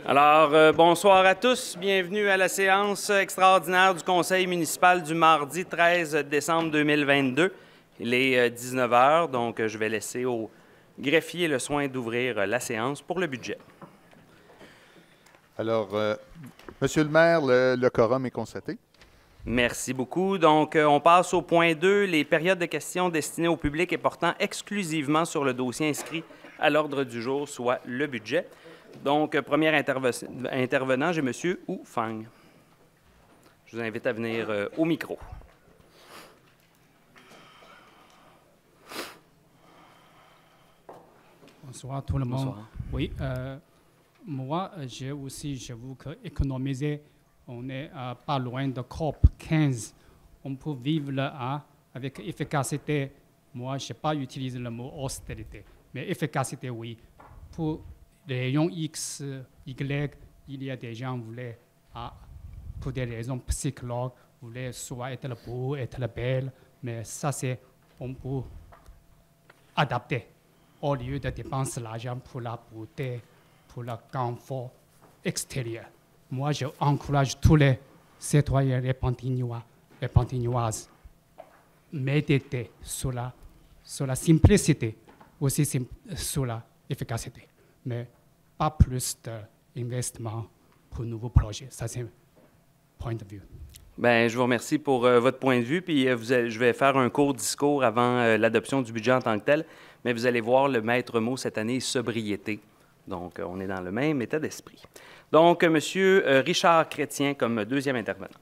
Alors, bonsoir à tous. Bienvenue à la séance extraordinaire du Conseil municipal du mardi 13 décembre 2022. Il est 19 h, donc je vais laisser au greffier le soin d'ouvrir la séance pour le budget. Alors, Monsieur le maire, le quorum est constaté. Merci beaucoup. Donc, on passe au point 2, les périodes de questions destinées au public et portant exclusivement sur le dossier inscrit à l'ordre du jour, soit le budget. Donc, premier intervenant, j'ai M. Wu Fang. Je vous invite à venir au micro. Bonsoir tout le monde. Bonsoir. Oui, moi, j'avoue qu'économiser, on n'est pas loin de COP 15. On peut vivre là avec efficacité. Moi, je n'ai pas utilisé le mot austérité, mais efficacité, oui. Pour les rayons X, Y, il y a des gens qui voulaient, pour des raisons psychologiques, voulaient soit être beau, être belle, mais ça, c'est, on peut adapter. Au lieu de dépenser l'argent pour la beauté, pour le confort extérieur. Moi, j'encourage tous les citoyens répantinois et pantinoises à méditer sur la simplicité, aussi sur l'efficacité, mais pas plus d'investissement pour de nouveaux projets. Ça, c'est un point de vue. Bien, je vous remercie pour votre point de vue, puis je vais faire un court discours avant l'adoption du budget en tant que tel, mais vous allez voir, le maître mot cette année est sobriété. Donc, on est dans le même état d'esprit. Donc, M. Richard Chrétien comme deuxième intervenant.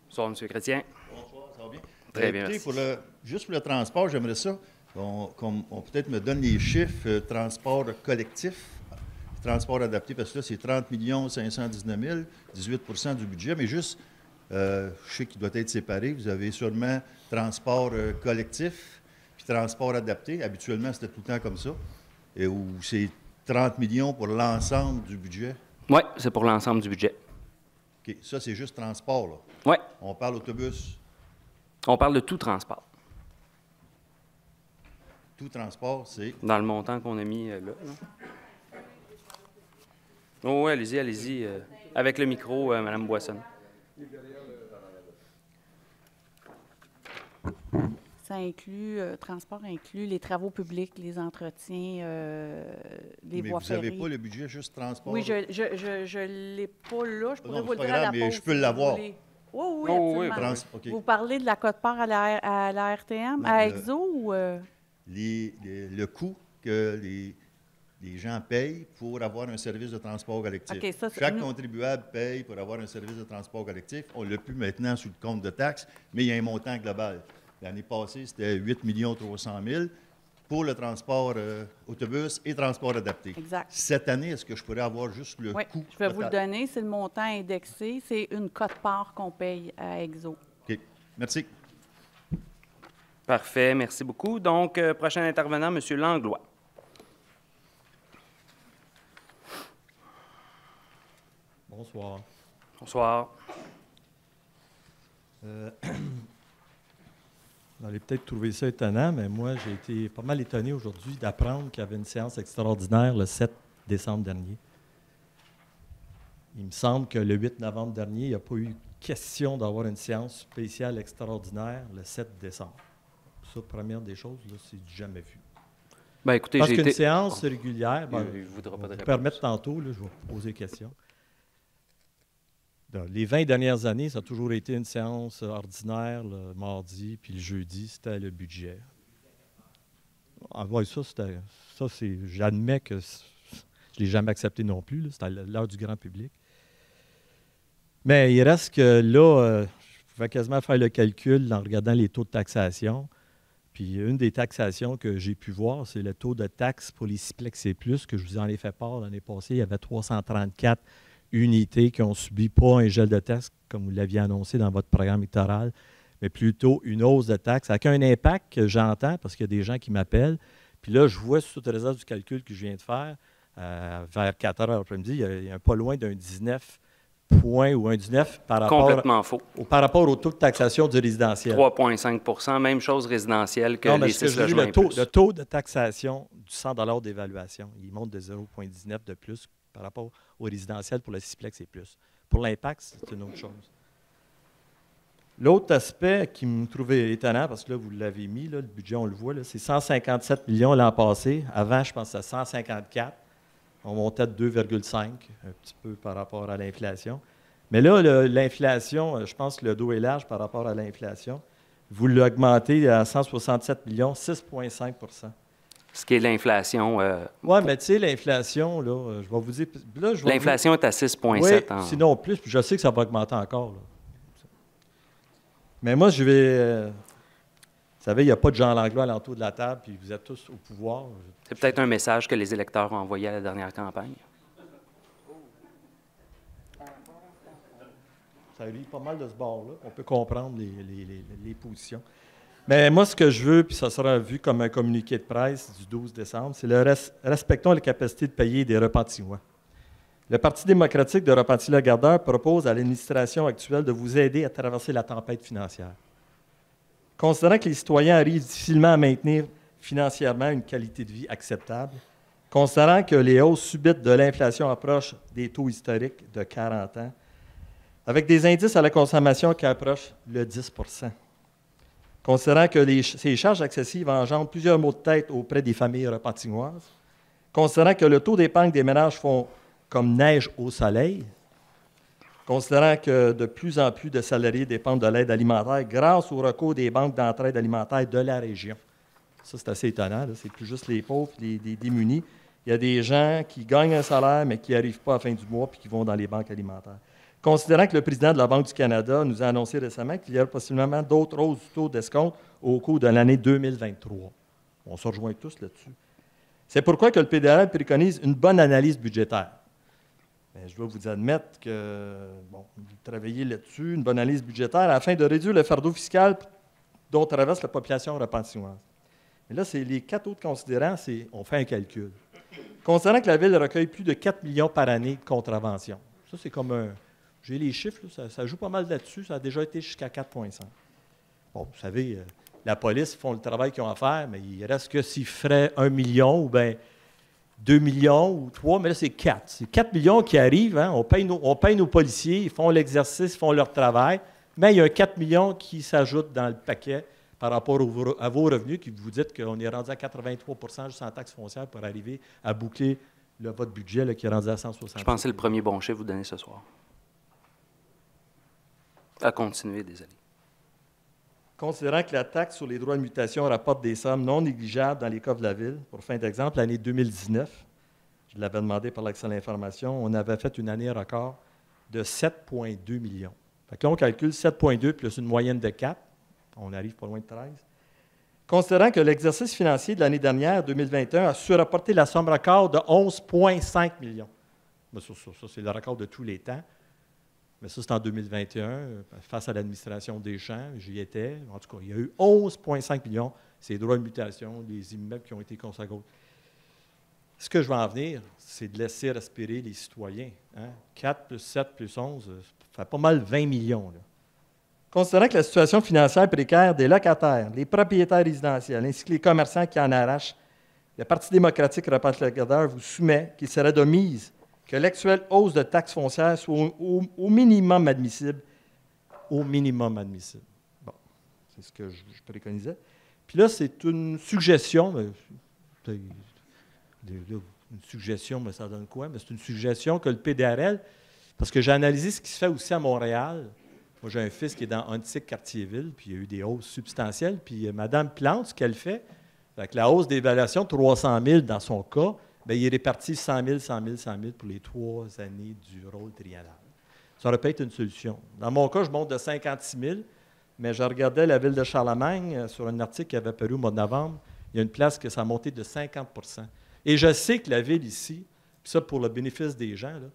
Bonsoir, M. Chrétien. Bonsoir, ça va bien? Très bien, merci. Juste pour le transport, j'aimerais ça qu'on peut-être me donne les chiffres transport collectif, transport adapté, parce que là, c'est 30 519 000, 18 du budget, mais juste, je sais qu'il doit être séparé. Vous avez sûrement transport collectif puis transport adapté. Habituellement, c'était tout le temps comme ça. Et où c'est 30 millions pour l'ensemble du budget. Oui, c'est pour l'ensemble du budget. OK. Ça, c'est juste transport, là. Oui. On parle autobus. On parle de tout transport. Tout transport, c'est... Dans le montant qu'on a mis là. Oh, oui, allez-y, allez-y. Avec le micro, Mme Boisson. Ça inclut, transport inclut les travaux publics, les entretiens, les voies ferrées. Mais vous n'avez pas le budget juste transport? Oui, je ne l'ai pas là. Je pourrais vous le dire à la pause. Mais je peux l'avoir. Oui, oui, absolument. Okay. Vous parlez de la quote-part à la RTM, à EXO ou... Le coût que les gens payent pour avoir un service de transport collectif. Okay, Chaque contribuable paye pour avoir un service de transport collectif. On ne l'a plus maintenant sous le compte de taxes, mais il y a un montant global. L'année passée, c'était 8 300 000 pour le transport autobus et transport adapté. Exact. Cette année, est-ce que je pourrais avoir juste le coût? Je vais vous le donner. C'est le montant indexé. C'est une quote-part qu'on paye à EXO. OK. Merci. Parfait. Merci beaucoup. Donc, prochain intervenant, M. Langlois. Bonsoir. Bonsoir. Vous allez peut-être trouver ça étonnant, mais moi, j'ai été pas mal étonné aujourd'hui d'apprendre qu'il y avait une séance extraordinaire le 7 décembre dernier. Il me semble que le 8 novembre dernier, il n'y a pas eu question d'avoir une séance spéciale extraordinaire le 7 décembre. Ça, première des choses, là, c'est du jamais vu. Bien, écoutez, parce qu'une séance régulière, il ne voudra pas de réponse. Permettre tantôt, là, je vais poser question. Dans les 20 dernières années, ça a toujours été une séance ordinaire, le mardi, puis le jeudi, c'était le budget. Ah, ouais, j'admets que je ne l'ai jamais accepté non plus, c'était à l'heure du grand public. Mais il reste que là, je pouvais quasiment faire le calcul en regardant les taux de taxation. Puis une des taxations que j'ai pu voir, c'est le taux de taxe pour les Ciplex C+, que je vous en ai fait part l'année passée. Il y avait 334 unités qui ont subi pas un gel de taxe, comme vous l'aviez annoncé dans votre programme électoral, mais plutôt une hausse de taxe, avec un impact que j'entends, parce qu'il y a des gens qui m'appellent. Puis là, je vois, sous toute réserve du calcul que je viens de faire, vers 4 heures après-midi, il y a pas loin d'un 19 point ou 1,9 Complètement faux. par rapport au taux de taxation du résidentiel. 3,5 même chose résidentielle que Non, mais les ce que 6 je dis, logements et plus. le taux de taxation du 100 $ d'évaluation, il monte de 0,19 de plus par rapport au résidentiel pour le sixplex et plus. Pour l'impact, c'est une autre chose. L'autre aspect qui me trouvait étonnant, parce que là, vous l'avez mis, là, le budget, on le voit, là, c'est 157 millions l'an passé. Avant, je pense que c'était 154. On montait de 2,5, un petit peu par rapport à l'inflation. Mais là, l'inflation, je pense que le dos est large par rapport à l'inflation. Vous l'augmentez à 167 millions, 6,5 %. Ce qui est l'inflation. Oui, mais tu sais, l'inflation, là, je vais vous dire. L'inflation est à 6,7. Oui, sinon plus, puis je sais que ça va augmenter encore. Là. Mais moi, je vais. Vous savez, il n'y a pas de Jean Langlois à l'entour de la table, puis vous êtes tous au pouvoir. C'est peut-être un message que les électeurs ont envoyé à la dernière campagne. Ça lit pas mal de ce bord-là. On peut comprendre les positions. Mais moi, ce que je veux, puis ça sera vu comme un communiqué de presse du 12 décembre, c'est respectons les capacités de payer des Repentinois. Le Parti démocratique de Repentigny-Lagardère propose à l'administration actuelle de vous aider à traverser la tempête financière. Considérant que les citoyens arrivent difficilement à maintenir financièrement une qualité de vie acceptable, considérant que les hausses subites de l'inflation approchent des taux historiques de 40 ans, avec des indices à la consommation qui approchent le 10 %. Considérant que ces charges excessives engendrent plusieurs maux de tête auprès des familles repentignoises, considérant que le taux d'épargne des ménages font comme neige au soleil, considérant que de plus en plus de salariés dépendent de l'aide alimentaire grâce au recours des banques d'entraide alimentaire de la région. Ça, c'est assez étonnant. C'est plus juste les pauvres, les démunis. Il y a des gens qui gagnent un salaire, mais qui n'arrivent pas à la fin du mois et qui vont dans les banques alimentaires. Considérant que le président de la Banque du Canada nous a annoncé récemment qu'il y a possiblement d'autres hausses du taux d'escompte au cours de l'année 2023. On se rejoint tous là-dessus. C'est pourquoi que le PDRL préconise une bonne analyse budgétaire. Bien, je dois vous admettre que, vous travaillez là-dessus, une bonne analyse budgétaire, afin de réduire le fardeau fiscal dont traverse la population repentignoise. Mais là, c'est les 4 autres considérants, on fait un calcul. Considérant que la Ville recueille plus de 4 millions par année de contraventions. Ça, c'est comme un... J'ai les chiffres, là, ça joue pas mal là-dessus. Ça a déjà été jusqu'à 4,5. Bon, vous savez, la police font le travail qu'ils ont à faire, mais il reste que s'ils feraient 1 million ou bien 2 millions ou 3, mais là, c'est 4. C'est 4 millions qui arrivent. Hein? On paye nos policiers, ils font l'exercice, ils font leur travail, mais il y a 4 millions qui s'ajoutent dans le paquet par rapport à vos revenus, qui vous dites qu'on est rendu à 83 % juste en taxe foncière pour arriver à boucler votre budget là, qui est rendu à 160. Je pense que c'est le premier bon chiffre que vous donnez ce soir. À continuer, désolé. Considérant que la taxe sur les droits de mutation rapporte des sommes non négligeables dans les coffres de la Ville, pour fin d'exemple, l'année 2019, je l'avais demandé par l'accès à l'information, on avait fait une année record de 7,2 millions. Fait que là, on calcule 7,2 plus une moyenne de 4, on arrive pas loin de 13. Considérant que l'exercice financier de l'année dernière, 2021, a su rapporter la somme record de 11,5 millions. Ça, c'est le record de tous les temps. Mais ça, c'est en 2021, face à l'administration Deschamps, j'y étais. En tout cas, il y a eu 11,5 millions, ces droits de mutation, les immeubles qui ont été consacrés. Ce que je veux en venir, c'est de laisser respirer les citoyens. Hein? 4 plus 7 plus 11, ça fait pas mal 20 millions. Là. Considérant que la situation financière précaire des locataires, les propriétaires résidentiels, ainsi que les commerçants qui en arrachent, le Parti démocratique Repentigny-Lagardère vous soumet qu'il serait de mise que l'actuelle hausse de taxes foncières soit au minimum admissible. Au minimum admissible. Bon, c'est ce que je préconisais. Puis là, c'est une suggestion. Une suggestion, mais ça donne quoi? Mais c'est une suggestion que le PDRL, parce que j'ai analysé ce qui se fait aussi à Montréal. Moi, j'ai un fils qui est dans Huntsic, Cartierville, puis il y a eu des hausses substantielles. Puis Mme Plante, ce qu'elle fait, avec la hausse d'évaluation de 300 000 dans son cas, bien, il est réparti 100 000, 100 000, 100 000 pour les 3 années du rôle triennal. Ça aurait pu être une solution. Dans mon cas, je monte de 56 000, mais je regardais la ville de Charlemagne sur un article qui avait paru au mois de novembre. Il y a une place que ça a monté de 50 %. Et je sais que la ville ici, puis ça pour le bénéfice des gens, là,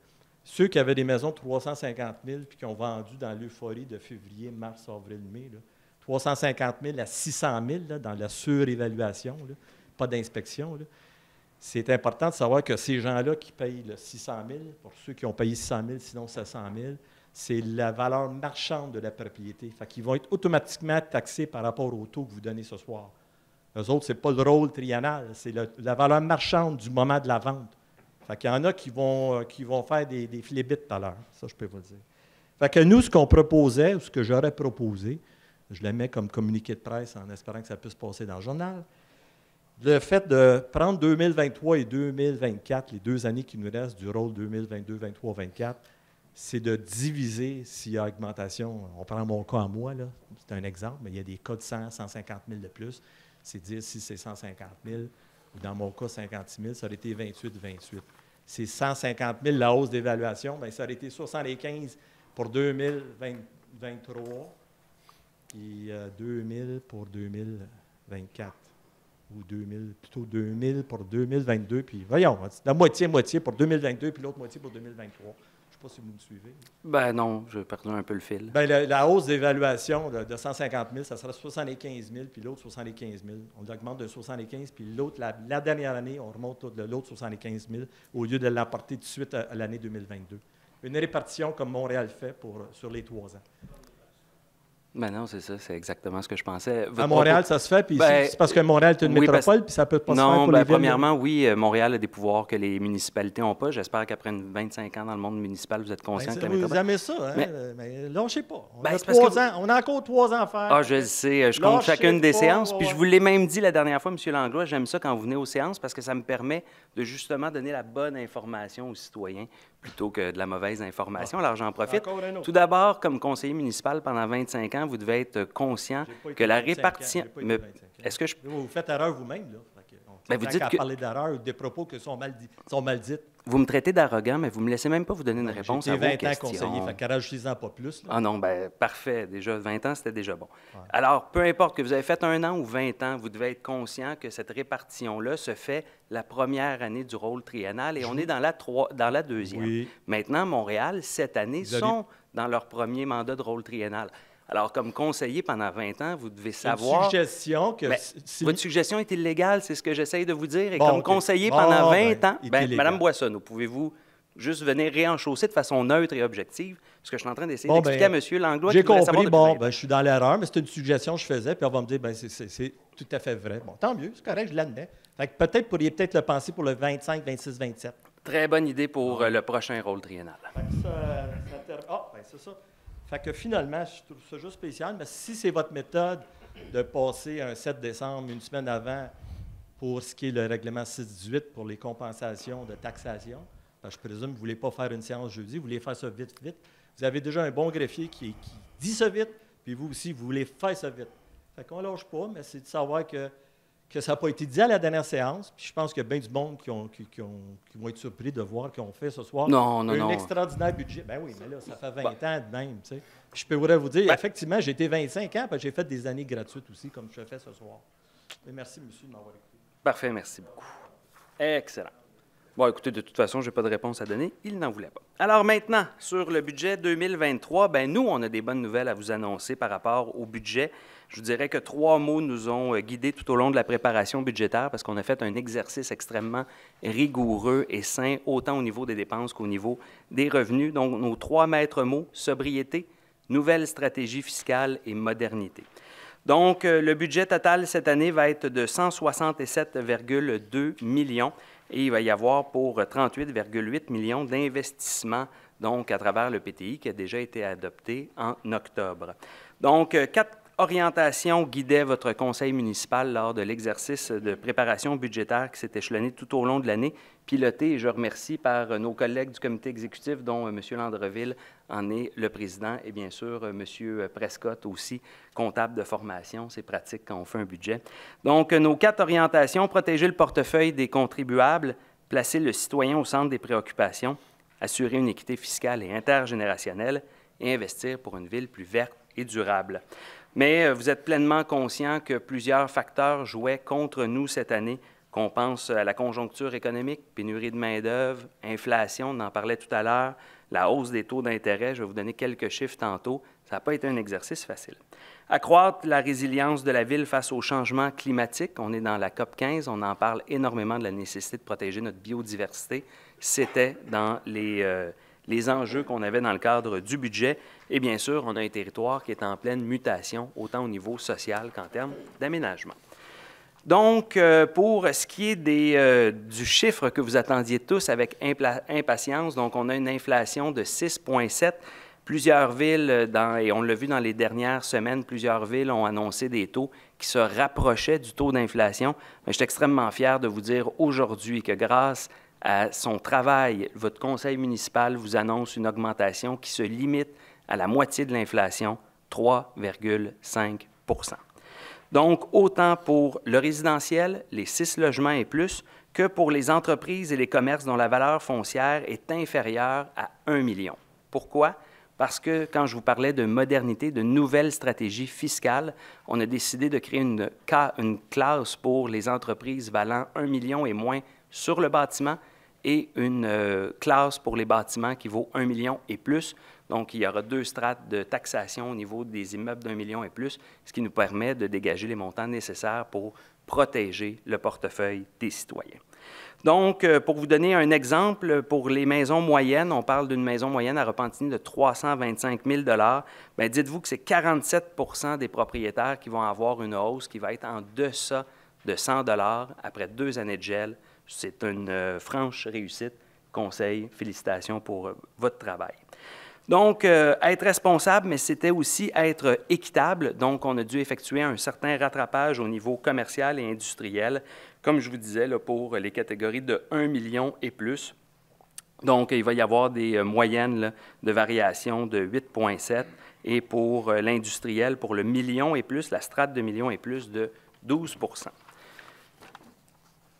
ceux qui avaient des maisons de 350 000 puis qui ont vendu dans l'euphorie de février, mars, avril, mai, là, 350 000 à 600 000 là, dans la surévaluation, là, pas d'inspection, là. C'est important de savoir que ces gens-là qui payent le 600 000, pour ceux qui ont payé 600 000, sinon 700 000, c'est la valeur marchande de la propriété. Fait qu'ils vont être automatiquement taxés par rapport au taux que vous donnez ce soir. Eux autres, ce n'est pas le rôle triennal, c'est la valeur marchande du moment de la vente. Fait qu'il y en a qui vont faire des filets bits tout à l'heure, ça je peux vous le dire. Fait que nous, ce qu'on proposait, ou ce que j'aurais proposé, je le mets comme communiqué de presse en espérant que ça puisse passer dans le journal, le fait de prendre 2023 et 2024, les 2 années qui nous restent du rôle 2022, 2023, 2024, c'est de diviser s'il y a augmentation. On prend mon cas à moi, là, c'est un exemple, mais il y a des cas de 100, 150 000 de plus. C'est dire si c'est 150 000, ou dans mon cas 56 000, ça aurait été 28, 28. C'est 150 000 la hausse d'évaluation, bien, ça aurait été 75 pour 2023, puis 2000 pour 2024. Ou plutôt 2000 pour 2022, puis voyons, la moitié pour 2022, puis l'autre moitié pour 2023. Je ne sais pas si vous me suivez. Ben non, je perds un peu le fil. Bien, la hausse d'évaluation de 150 000, ça sera 75 000, puis l'autre 75 000. On augmente de 75 puis l'autre, la dernière année, on remonte l'autre 75 000 au lieu de l'apporter tout de suite à l'année 2022. Une répartition comme Montréal fait sur les 3 ans. Ben non, c'est ça, c'est exactement ce que je pensais. À Montréal, ça se fait, puis c'est parce que Montréal est une métropole, puis ça peut pas se faire pour les villes. Premièrement, oui, Montréal a des pouvoirs que les municipalités n'ont pas. J'espère qu'après 25 ans dans le monde municipal, vous êtes conscient que la métropole... Vous aimez ça, hein? Mais lâchez pas. On a encore 3 ans à faire. Ah, je le sais, je compte chacune des séances, puis je vous l'ai même dit la dernière fois, M. Langlois, j'aime ça quand vous venez aux séances parce que ça me permet de justement donner la bonne information aux citoyens plutôt que de la mauvaise information. Alors, j'en profite. Tout d'abord, comme conseiller municipal pendant 25 ans, vous devez être conscient que la répartition... Est-ce que vous faites erreur vous-même, là. Ben, vous dites que... parler d'erreur ou des propos qui sont mal dits. Vous me traitez d'arrogant, mais vous ne me laissez même pas vous donner une réponse à vos questions. J'ai 20 ans conseiller, fait que rajoutez-en pas plus. Là. Ah non, bien, parfait. Déjà, 20 ans, c'était déjà bon. Ouais. Alors, peu importe que vous avez fait 1 an ou 20 ans, vous devez être conscient que cette répartition-là se fait la première année du rôle triennal et on est dans la deuxième. Oui. Maintenant, Montréal, cette année, sont dans leur premier mandat de rôle triennal. Alors, comme conseiller pendant 20 ans, vous devez savoir... Une suggestion que... Votre suggestion est illégale, c'est ce que j'essaye de vous dire. Et comme conseiller pendant 20 ans... Mme Boissonneau, pouvez-vous juste venir réenchausser de façon neutre et objective ce que je suis en train d'essayer d'expliquer à M. Langlois? J'ai compris. Je suis dans l'erreur, mais c'est une suggestion que je faisais, puis on va me dire, c'est tout à fait vrai. Bon, tant mieux, c'est correct, je l'admets. Fait que peut-être pourriez le penser pour le 25, 26, 27. Très bonne idée pour le prochain rôle triennal. C'est ça. Fait que finalement, je trouve ça juste spécial, mais si c'est votre méthode de passer un 7 décembre, une semaine avant, pour ce qui est le règlement 618 pour les compensations de taxation, je présume que vous ne voulez pas faire une séance jeudi, vous voulez faire ça vite, vite. Vous avez déjà un bon greffier qui dit ça vite, puis vous aussi, vous voulez faire ça vite. Fait qu'on ne lâche pas, mais c'est de savoir que ça n'a pas été dit à la dernière séance, puis je pense qu'il y a bien du monde qui vont être surpris de voir qu'on fait ce soir un extraordinaire budget. Ben oui, mais là, ça fait 20 ans de même, tu sais. Puis je pourrais vous dire, effectivement, j'ai été 25 ans, puis j'ai fait des années gratuites aussi, comme je fais ce soir. Et merci, monsieur, de m'avoir écouté. Parfait, merci beaucoup. Excellent. Bon, écoutez, de toute façon, je n'ai pas de réponse à donner. Il n'en voulait pas. Alors maintenant, sur le budget 2023, bien, nous, on a des bonnes nouvelles à vous annoncer par rapport au budget. Je vous dirais que 3 mots nous ont guidés tout au long de la préparation budgétaire parce qu'on a fait un exercice extrêmement rigoureux et sain, autant au niveau des dépenses qu'au niveau des revenus. Donc, nos 3 maîtres mots, sobriété, nouvelle stratégie fiscale et modernité. Donc, le budget total cette année va être de 167,2 millions. Et il va y avoir pour 38,8 millions d'investissements donc à travers le PTI qui a déjà été adopté en octobre. Donc, 4 orientations guidaient votre conseil municipal lors de l'exercice de préparation budgétaire qui s'est échelonné tout au long de l'année, piloté, et je remercie par nos collègues du comité exécutif, dont M. Landreville en est le président, et bien sûr, M. Prescott aussi, comptable de formation. C'est pratique quand on fait un budget. Donc, nos 4 orientations: protéger le portefeuille des contribuables, placer le citoyen au centre des préoccupations, assurer une équité fiscale et intergénérationnelle et investir pour une ville plus verte et durable. Mais vous êtes pleinement conscient que plusieurs facteurs jouaient contre nous cette année, qu'on pense à la conjoncture économique, pénurie de main-d'œuvre, inflation, on en parlait tout à l'heure, la hausse des taux d'intérêt. Je vais vous donner quelques chiffres tantôt. Ça n'a pas été un exercice facile. Accroître la résilience de la ville face aux changements climatiques. On est dans la COP 15, on en parle énormément de la nécessité de protéger notre biodiversité. C'était dans les les enjeux qu'on avait dans le cadre du budget. Et bien sûr, on a un territoire qui est en pleine mutation, autant au niveau social qu'en termes d'aménagement. Donc, pour ce qui est du chiffre que vous attendiez tous avec impatience, donc on a une inflation de 6,7. Plusieurs villes, et on l'a vu dans les dernières semaines, plusieurs villes ont annoncé des taux qui se rapprochaient du taux d'inflation. Mais je suis extrêmement fier de vous dire aujourd'hui que grâce à son travail, votre conseil municipal vous annonce une augmentation qui se limite à la moitié de l'inflation, 3,5 %. Donc, autant pour le résidentiel, les 6 logements et plus, que pour les entreprises et les commerces dont la valeur foncière est inférieure à 1 million. Pourquoi? Parce que quand je vous parlais de modernité, de nouvelles stratégies fiscales, on a décidé de créer une classe pour les entreprises valant 1 million et moins sur le bâtiment et une classe pour les bâtiments qui vaut 1 million et plus. Donc, il y aura 2 strates de taxation au niveau des immeubles d'1 million et plus, ce qui nous permet de dégager les montants nécessaires pour protéger le portefeuille des citoyens. Donc, pour vous donner un exemple, pour les maisons moyennes, on parle d'une maison moyenne à Repentigny de 325 000 $. Bien, dites-vous que c'est 47 % des propriétaires qui vont avoir une hausse qui va être en deçà de 100 $ après 2 années de gel. C'est une franche réussite. Conseil, félicitations pour votre travail. Donc, être responsable, mais c'était aussi être équitable. Donc, on a dû effectuer un certain rattrapage au niveau commercial et industriel, comme je vous disais, là, pour les catégories de 1 million et plus. Donc, il va y avoir des moyennes là, de variation de 8,7 et pour l'industriel, pour le million et plus, la strate de million et plus, de 12 %.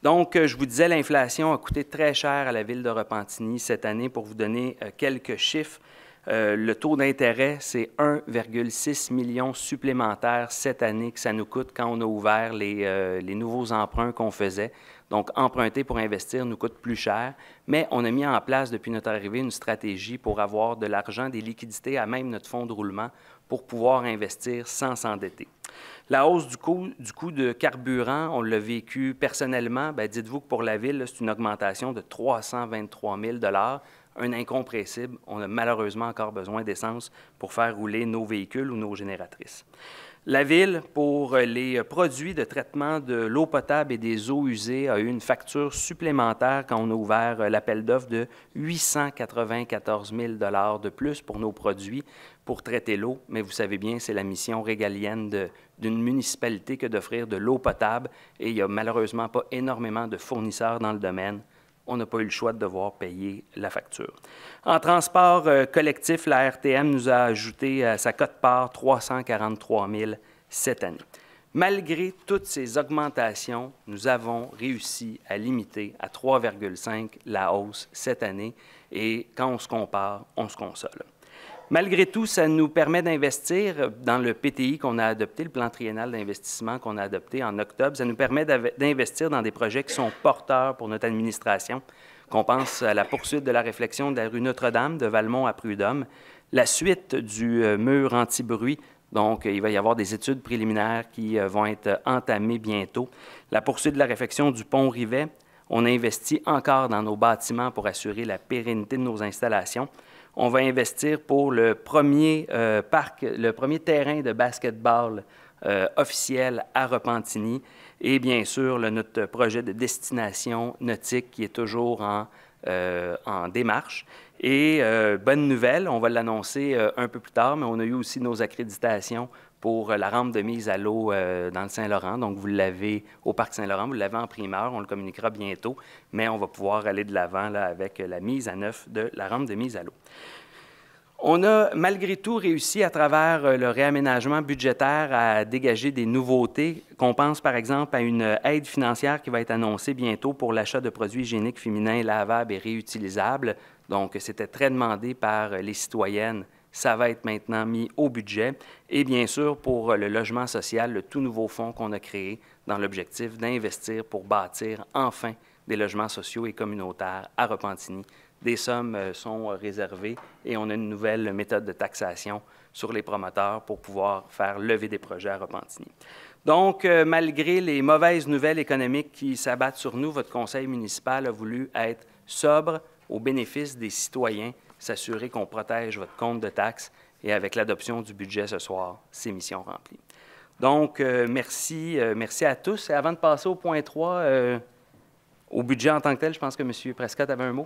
Donc, je vous disais, l'inflation a coûté très cher à la ville de Repentigny cette année. Pour vous donner quelques chiffres, le taux d'intérêt, c'est 1,6 million supplémentaires cette année que ça nous coûte quand on a ouvert les nouveaux emprunts qu'on faisait. Donc, emprunter pour investir nous coûte plus cher, mais on a mis en place depuis notre arrivée une stratégie pour avoir de l'argent, des liquidités à même notre fonds de roulement pour pouvoir investir sans s'endetter. La hausse du coût de carburant, on l'a vécu personnellement. Bien, dites-vous que pour la ville, c'est une augmentation de 323 000 $. Un incompressible. On a malheureusement encore besoin d'essence pour faire rouler nos véhicules ou nos génératrices. La Ville, pour les produits de traitement de l'eau potable et des eaux usées, a eu une facture supplémentaire quand on a ouvert l'appel d'offres de 894 000 $ de plus pour nos produits pour traiter l'eau. Mais vous savez bien, c'est la mission régalienne d'une municipalité que d'offrir de l'eau potable et il n'y a malheureusement pas énormément de fournisseurs dans le domaine. On n'a pas eu le choix de devoir payer la facture. En transport collectif, la RTM nous a ajouté à sa quote-part 343 000 cette année. Malgré toutes ces augmentations, nous avons réussi à limiter à 3,5 la hausse cette année et quand on se compare, on se console. Malgré tout, ça nous permet d'investir dans le PTI qu'on a adopté, le plan triennal d'investissement qu'on a adopté en octobre. Ça nous permet d'investir dans des projets qui sont porteurs pour notre administration, qu'on pense à la poursuite de la réflexion de la rue Notre-Dame, de Valmont à Prud'homme, la suite du mur anti-bruit. Donc, il va y avoir des études préliminaires qui vont être entamées bientôt. La poursuite de la réfection du pont Rivet. On a investi encore dans nos bâtiments pour assurer la pérennité de nos installations. On va investir pour le premier terrain de basketball officiel à Repentigny et bien sûr notre projet de destination nautique qui est toujours en démarche. Et bonne nouvelle, on va l'annoncer un peu plus tard, mais on a eu aussi nos accréditations pour la rampe de mise à l'eau dans le Saint-Laurent. Donc, vous l'avez au Parc Saint-Laurent, vous l'avez en primeur, on le communiquera bientôt, mais on va pouvoir aller de l'avant avec la mise à neuf de la rampe de mise à l'eau. On a malgré tout réussi à travers le réaménagement budgétaire à dégager des nouveautés, qu'on pense par exemple à une aide financière qui va être annoncée bientôt pour l'achat de produits hygiéniques féminins lavables et réutilisables. Donc, c'était très demandé par les citoyennes. Ça va être maintenant mis au budget. Et bien sûr, pour le logement social, le tout nouveau fonds qu'on a créé dans l'objectif d'investir pour bâtir enfin des logements sociaux et communautaires à Repentigny. Des sommes sont réservées et on a une nouvelle méthode de taxation sur les promoteurs pour pouvoir faire lever des projets à Repentigny. Donc, malgré les mauvaises nouvelles économiques qui s'abattent sur nous, votre conseil municipal a voulu être sobre au bénéfice des citoyens. s'assurer qu'on protège votre compte de taxes et avec l'adoption du budget ce soir, c'est mission remplie. Donc, merci à tous. Et avant de passer au point 3, au budget en tant que tel, je pense que M. Prescott avait un mot.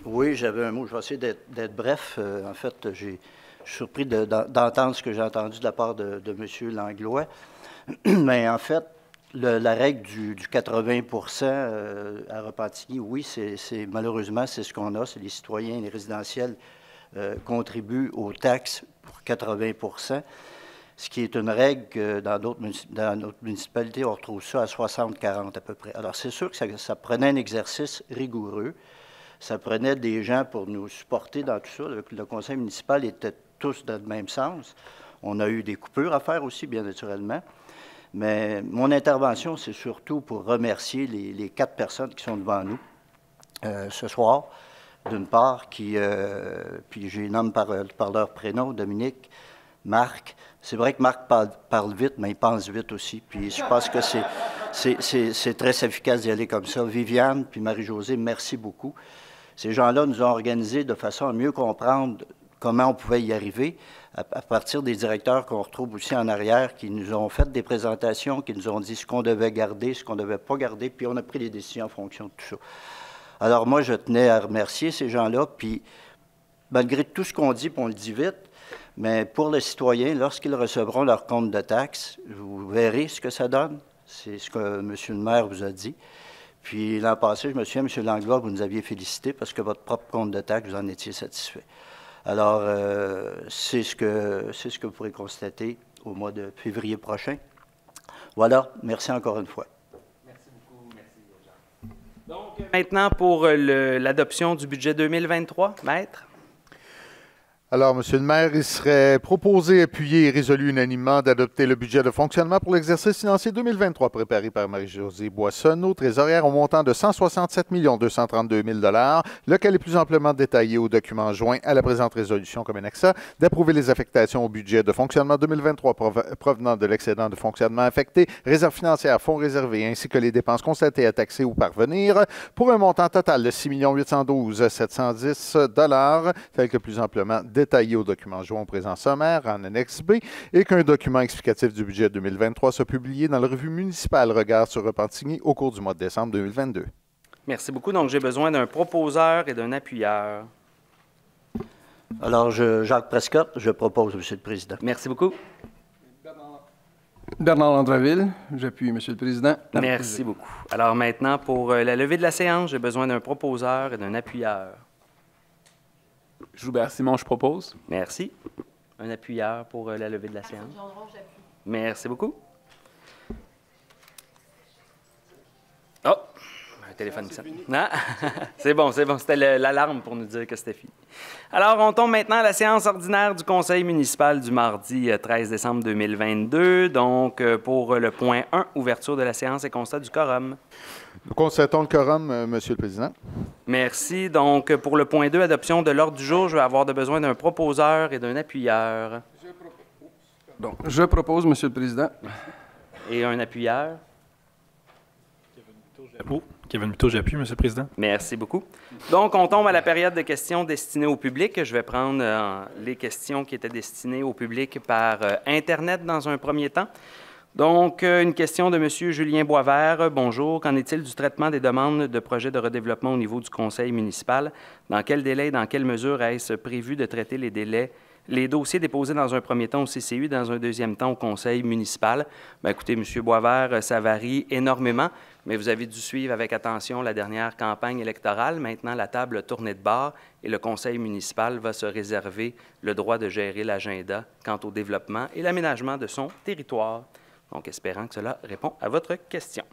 Oui, j'avais un mot. Je vais essayer d'être bref. En fait, je suis surpris d'entendre ce que j'ai entendu de la part de M. Langlois. Mais en fait, la règle du 80 à Repentigny, oui, malheureusement, c'est ce qu'on a. C'est les citoyens, les résidentiels contribuent aux taxes pour 80 ce qui est une règle que dans notre municipalité, on retrouve ça à 60-40 à peu près. Alors, c'est sûr que ça prenait un exercice rigoureux. Ça prenait des gens pour nous supporter dans tout ça. Le conseil municipal était tous dans le même sens. On a eu des coupures à faire aussi, bien naturellement. Mais mon intervention, c'est surtout pour remercier les 4 personnes qui sont devant nous ce soir, d'une part, puis je les nomme par leur prénom, Dominique, Marc. C'est vrai que Marc parle vite, mais il pense vite aussi. Puis je pense que c'est très efficace d'y aller comme ça. Viviane, puis Marie-Josée, merci beaucoup. Ces gens-là nous ont organisé de façon à mieux comprendre comment on pouvait y arriver, à partir des directeurs qu'on retrouve aussi en arrière, qui nous ont fait des présentations, qui nous ont dit ce qu'on devait garder, ce qu'on ne devait pas garder, puis on a pris les décisions en fonction de tout ça. Alors moi, je tenais à remercier ces gens-là, puis malgré tout ce qu'on dit, puis on le dit vite, mais pour les citoyens, lorsqu'ils recevront leur compte de taxes, vous verrez ce que ça donne. C'est ce que M. le maire vous a dit. Puis l'an passé, je me souviens, M. Langlois, vous nous aviez félicité parce que votre propre compte de taxes, vous en étiez satisfait. Alors, c'est ce que vous pourrez constater au mois de février prochain. Voilà, merci encore une fois. Merci beaucoup, merci Jean. Donc, maintenant, pour l'adoption du budget 2023, Maître. Alors, Monsieur le maire, il serait proposé, appuyé et résolu unanimement d'adopter le budget de fonctionnement pour l'exercice financier 2023 préparé par Marie-Josée Boissonneau, trésorière au montant de 167 232 000 $, lequel est plus amplement détaillé au document joint à la présente résolution comme annexe A, d'approuver les affectations au budget de fonctionnement 2023 provenant de l'excédent de fonctionnement affecté, réserve financière, fonds réservés, ainsi que les dépenses constatées à taxer ou parvenir, pour un montant total de 6 812 710 $, tel que plus amplement détaillé au document joint au présent sommaire en annexe B et qu'un document explicatif du budget 2023 soit publié dans la revue municipale Regard sur Repentigny au cours du mois de décembre 2022. Merci beaucoup. Donc, j'ai besoin d'un proposeur et d'un appuyeur. Alors, Jacques Prescott, je propose, M. le Président. Merci beaucoup. Bernard Landreville, j'appuie, M. le Président. Merci beaucoup. Alors maintenant, pour la levée de la séance, j'ai besoin d'un proposeur et d'un appuyeur. Joubert Simon, je propose. Merci. Un appuyeur pour la levée de la séance. Merci beaucoup. Oh, un téléphone qui sonne. Non? C'est bon. C'était l'alarme pour nous dire que c'était fini. Alors, on tombe maintenant à la séance ordinaire du Conseil municipal du mardi 13 décembre 2022. Donc, pour le point 1, ouverture de la séance et constat du quorum. Nous constatons le quorum, Monsieur le Président. Merci. Donc, pour le point 2, adoption de l'ordre du jour, je vais avoir besoin d'un proposeur et d'un appuyeur. Je propose, M. le Président. Et un appuyeur. Kevin Buteau, j'appuie, M. le Président. Merci beaucoup. Donc, on tombe à la période de questions destinées au public. Je vais prendre les questions qui étaient destinées au public par Internet dans un premier temps. Donc, une question de M. Julien Boisvert. Bonjour. Qu'en est-il du traitement des demandes de projets de redéveloppement au niveau du conseil municipal? Dans quel délai et dans quelle mesure est-ce prévu de traiter les dossiers déposés dans un premier temps au CCU, dans un deuxième temps au conseil municipal? Bien, écoutez, M. Boisvert, ça varie énormément, mais vous avez dû suivre avec attention la dernière campagne électorale. Maintenant, la table a tourné de bord et le conseil municipal va se réserver le droit de gérer l'agenda quant au développement et l'aménagement de son territoire. Donc, espérant que cela répond à votre question.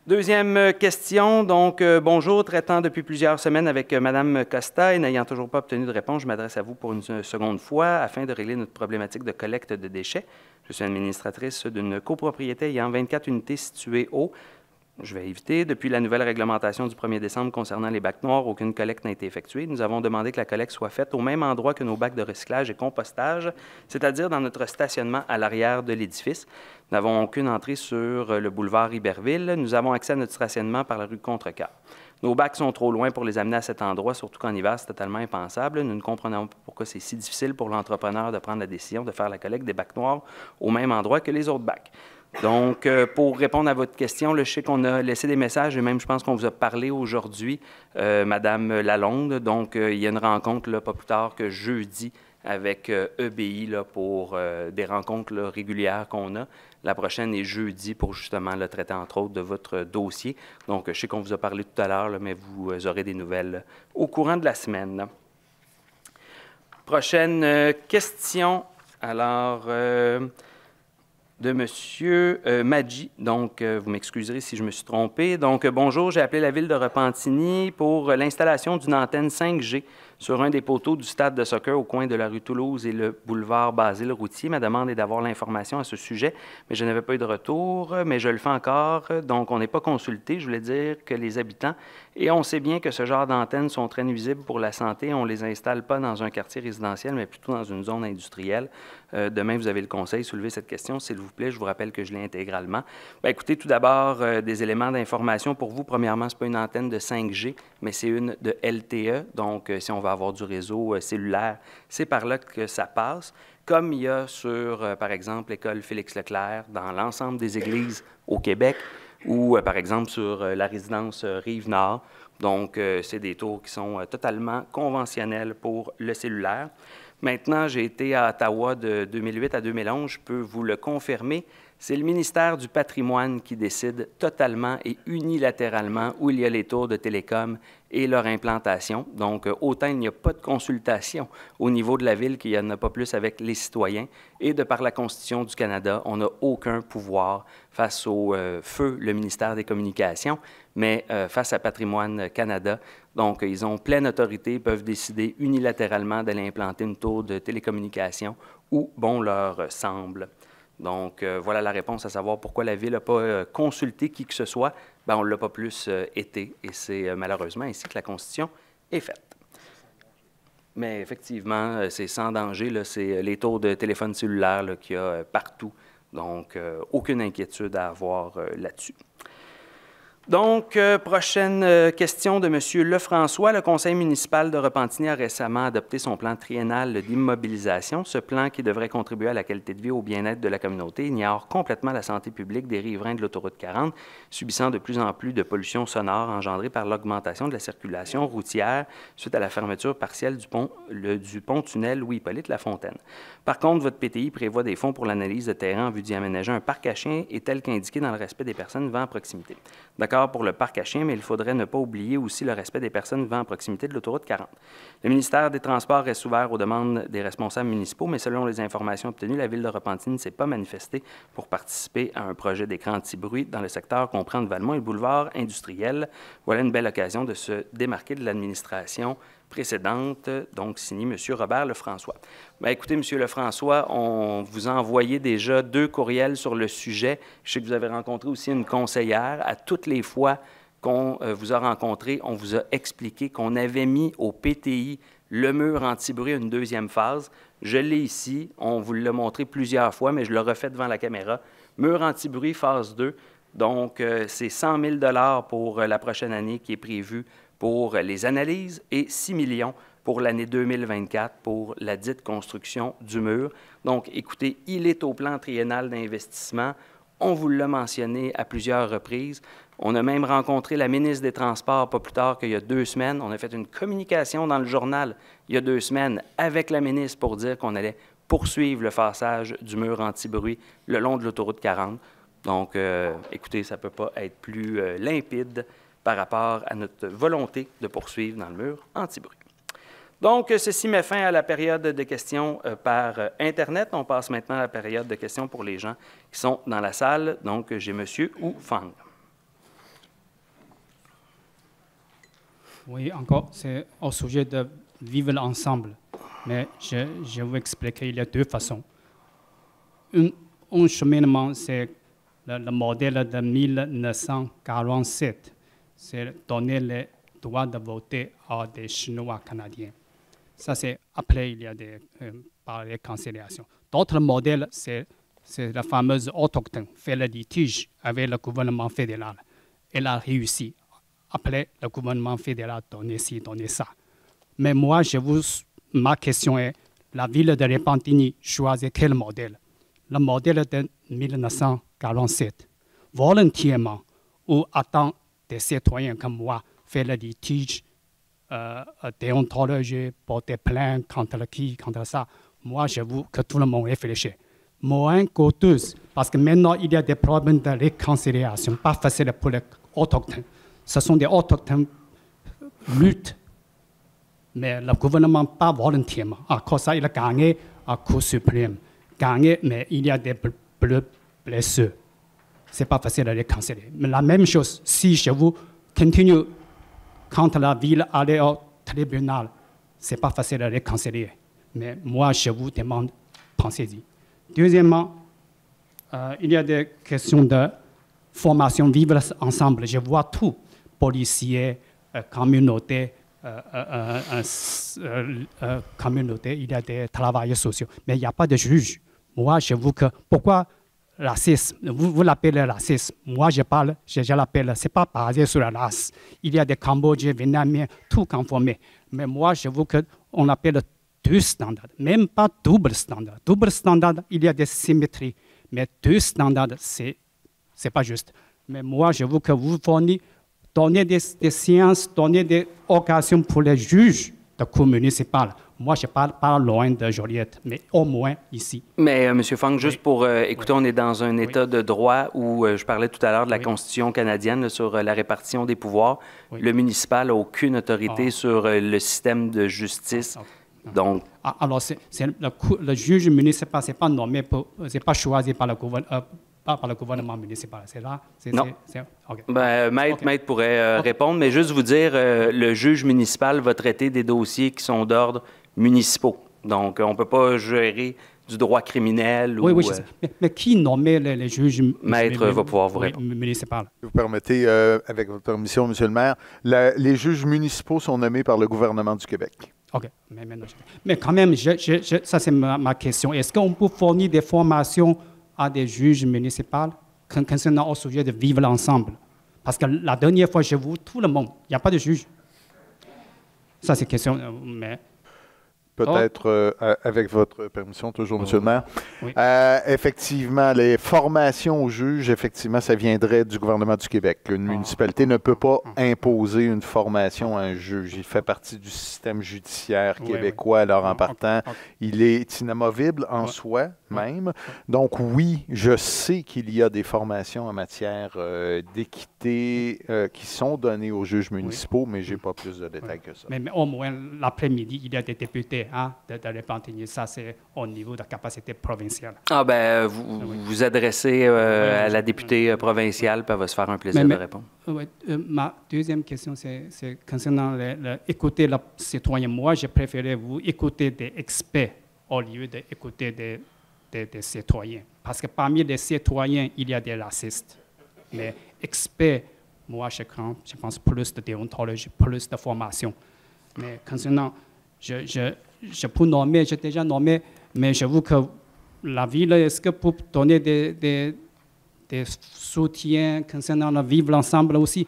Deuxième question. Donc, bonjour. Traitant depuis plusieurs semaines avec Mme Costa et n'ayant toujours pas obtenu de réponse, je m'adresse à vous pour une seconde fois afin de régler notre problématique de collecte de déchets. Je suis administratrice d'une copropriété ayant 24 unités situées au... Je vais éviter. Depuis la nouvelle réglementation du 1er décembre concernant les bacs noirs, aucune collecte n'a été effectuée. Nous avons demandé que la collecte soit faite au même endroit que nos bacs de recyclage et compostage, c'est-à-dire dans notre stationnement à l'arrière de l'édifice. Nous n'avons aucune entrée sur le boulevard Iberville. Nous avons accès à notre stationnement par la rue Contrecoeur. Nos bacs sont trop loin pour les amener à cet endroit, surtout qu'en hiver, c'est totalement impensable. Nous ne comprenons pas pourquoi c'est si difficile pour l'entrepreneur de prendre la décision de faire la collecte des bacs noirs au même endroit que les autres bacs. Donc, pour répondre à votre question, là, je sais qu'on a laissé des messages et même je pense qu'on vous a parlé aujourd'hui, Madame Lalonde. Donc, il y a une rencontre là, pas plus tard que jeudi avec EBI là, pour des rencontres là, régulières qu'on a. La prochaine est jeudi pour justement le traiter entre autres de votre dossier. Donc, je sais qu'on vous a parlé tout à l'heure, mais vous aurez des nouvelles au courant de la semaine. Prochaine question. Alors, de M. Maggi. Donc, vous m'excuserez si je me suis trompé. Donc, bonjour, j'ai appelé la ville de Repentigny pour l'installation d'une antenne 5G sur un des poteaux du stade de soccer au coin de la rue Toulouse et le boulevard Basile-Routier. Ma demande est d'avoir l'information à ce sujet, mais je n'avais pas eu de retour, mais je le fais encore. Donc, on n'est pas consulté. Je voulais dire que les habitants, et on sait bien que ce genre d'antennes sont très nuisibles pour la santé. On ne les installe pas dans un quartier résidentiel, mais plutôt dans une zone industrielle. Demain, vous avez le conseil. Soulevez cette question, s'il vous plaît. Je vous rappelle que je l'ai intégralement. Bien, écoutez, tout d'abord, des éléments d'information pour vous. Premièrement, ce n'est pas une antenne de 5G, mais c'est une de LTE. Donc, si on va avoir du réseau cellulaire, c'est par là que ça passe. Comme il y a sur, par exemple, l'école Félix-Leclerc, dans l'ensemble des églises au Québec, ou, par exemple, sur la résidence Rive-Nord. Donc, c'est des tours qui sont totalement conventionnels pour le cellulaire. Maintenant, j'ai été à Ottawa de 2008 à 2011, je peux vous le confirmer. C'est le ministère du Patrimoine qui décide totalement et unilatéralement où il y a les tours de télécom et leur implantation. Donc, autant il n'y a pas de consultation au niveau de la ville qu'il n'y en a pas plus avec les citoyens. Et de par la Constitution du Canada, on n'a aucun pouvoir face au feu, le ministère des Communications, mais face à Patrimoine Canada. Donc, ils ont pleine autorité, ils peuvent décider unilatéralement d'aller implanter une tour de télécommunication où bon leur semble. Donc, voilà la réponse à savoir pourquoi la Ville n'a pas consulté qui que ce soit. Bien, on ne l'a pas plus été, et c'est malheureusement ainsi que la Constitution est faite. Mais effectivement, c'est sans danger, c'est les tours de téléphone cellulaire qu'il y a partout. Donc, aucune inquiétude à avoir là-dessus. Donc, prochaine question de M. Lefrançois. Le conseil municipal de Repentigny a récemment adopté son plan triennal d'immobilisation. Ce plan, qui devrait contribuer à la qualité de vie et au bien-être de la communauté, ignore complètement la santé publique des riverains de l'autoroute 40, subissant de plus en plus de pollution sonore engendrée par l'augmentation de la circulation routière suite à la fermeture partielle du pont-tunnel Louis-Hippolyte Lafontaine. Par contre, votre PTI prévoit des fonds pour l'analyse de terrain en vue d'y aménager un parc à chiens et tel qu'indiqué dans le respect des personnes vivant à proximité. D'accord pour le parc à chiens, mais il faudrait ne pas oublier aussi le respect des personnes vivant à proximité de l'autoroute 40. Le ministère des Transports reste ouvert aux demandes des responsables municipaux, mais selon les informations obtenues, la Ville de Repentigny ne s'est pas manifestée pour participer à un projet d'écran anti-bruit dans le secteur comprenant Valmont et le boulevard industriel. Voilà une belle occasion de se démarquer de l'administration précédente, donc signé M. Robert Lefrançois. Bien, écoutez, M. Lefrançois, on vous a envoyé déjà 2 courriels sur le sujet. Je sais que vous avez rencontré aussi une conseillère. À toutes les fois qu'on vous a rencontré, on vous a expliqué qu'on avait mis au PTI le mur anti-bruit une 2e phase. Je l'ai ici. On vous l'a montré plusieurs fois, mais je le refais devant la caméra. Mur anti-bruit phase 2. Donc, c'est 100 000 pour la prochaine année qui est prévue pour les analyses et 6 millions pour l'année 2024 pour la dite construction du mur. Donc, écoutez, il est au plan triennal d'investissement. On vous l'a mentionné à plusieurs reprises. On a même rencontré la ministre des Transports pas plus tard qu'il y a 2 semaines. On a fait une communication dans le journal il y a 2 semaines avec la ministre pour dire qu'on allait poursuivre le façage du mur anti-bruit le long de l'autoroute 40. Donc, écoutez, ça ne peut pas être plus limpide par rapport à notre volonté de poursuivre dans le mur anti-bruit. Donc, ceci met fin à la période de questions par Internet. On passe maintenant à la période de questions pour les gens qui sont dans la salle. Donc, j'ai M. Wu Fang. Oui, encore, c'est au sujet de vivre ensemble. Mais je vais vous expliquer, il y a 2 façons. Un cheminement, c'est le modèle de 1947. C'est donner le droit de voter à des Chinois canadiens. Ça, c'est après, il y a par les conciliations. D'autres modèles, c'est la fameuse autochtone, fait le litige avec le gouvernement fédéral. Elle a réussi après, le gouvernement fédéral donne ci, donne ça. Mais moi, ma question est, la ville de Repentigny choisit quel modèle? Le modèle de 1947, volontairement, ou attend des citoyens comme moi faire le litige déontologique, porter plainte contre qui, contre ça. Moi, j'avoue que tout le monde réfléchit. Moins coûteuse, parce que maintenant, il y a des problèmes de réconciliation, pas facile pour les autochtones. Ce sont des autochtones luttes, mais le gouvernement pas volontairement. À cause de ça, il a gagné à Cour suprême. Gagné, mais il y a des blessures. Ce n'est pas facile à réconcilier. Mais la même chose, si je vous continue, quand la ville allait au tribunal, ce n'est pas facile à réconcilier. Mais moi, je vous demande, pensez-y. Deuxièmement, il y a des questions de formation, vivre ensemble. Je vois tout, policiers, communauté, communauté, il y a des travailleurs sociaux, mais il n'y a pas de juge. Moi, j'avoue que, pourquoi racisme? Vous l'appelez racisme. Moi, je l'appelle, ce n'est pas basé sur la race. Il y a des Cambodgiens, Vietnamiens, tout conformé. Mais moi, j'avoue qu'on l'appelle deux standards, même pas double standard. Double standard, il y a des symétries, mais deux standards, c'est pas juste. Mais moi, j'avoue que vous fournissez, donnez des séances, donnez des occasions pour les juges de cour municipale. Moi, je parle pas loin de Joliette, mais au moins ici. Mais, M. Fong, juste pour écoutez, on est dans un état de droit où je parlais tout à l'heure de la Constitution canadienne là, sur la répartition des pouvoirs. Le municipal n'a aucune autorité sur le système de justice. Donc, alors, le juge municipal, ce n'est pas nommé, c'est pas choisi par le gouvernement municipal. C'est là? Non. Okay. Ben, Maître pourrait répondre, mais juste vous dire, le juge municipal va traiter des dossiers qui sont d'ordre municipaux. Donc, on ne peut pas gérer du droit criminel. Oui, je sais. Mais qui nommait les juges Maître va pouvoir vous répondre. Municipal? Si vous permettez, avec votre permission, M. le maire, les juges municipaux sont nommés par le gouvernement du Québec. OK. Mais quand même, ça c'est ma question. Est-ce qu'on peut fournir des formations à des juges municipaux concernant au sujet de vivre ensemble? Parce que la dernière fois, je vous, tout le monde, il n'y a pas de juge. Ça, c'est une question, mais... Peut-être, avec votre permission, toujours, M. le maire. Oui. Effectivement, les formations aux juges, effectivement, ça viendrait du gouvernement du Québec. Une municipalité ne peut pas imposer une formation à un juge. Il fait partie du système judiciaire québécois, alors en partant, il est inamovible en soi même. Donc oui, je sais qu'il y a des formations en matière d'équité qui sont données aux juges municipaux, mais je n'ai pas plus de détails que ça. Mais au moins, l'après-midi, il y a des députés de Repentigny. Ça, c'est au niveau de la capacité provinciale. Ah ben, vous adressez à la députée provinciale, puis elle va se faire un plaisir de répondre. Ma deuxième question, c'est concernant écouter les citoyens. Moi, je préférais vous écouter des experts au lieu d'écouter des citoyens. Parce que parmi les citoyens, il y a des racistes. Mais experts, moi, je pense plus de déontologie, plus de formation. Mais concernant, je peux nommer, j'ai déjà nommé, mais j'avoue que la ville, est-ce que pour donner des soutiens concernant le vivre ensemble aussi,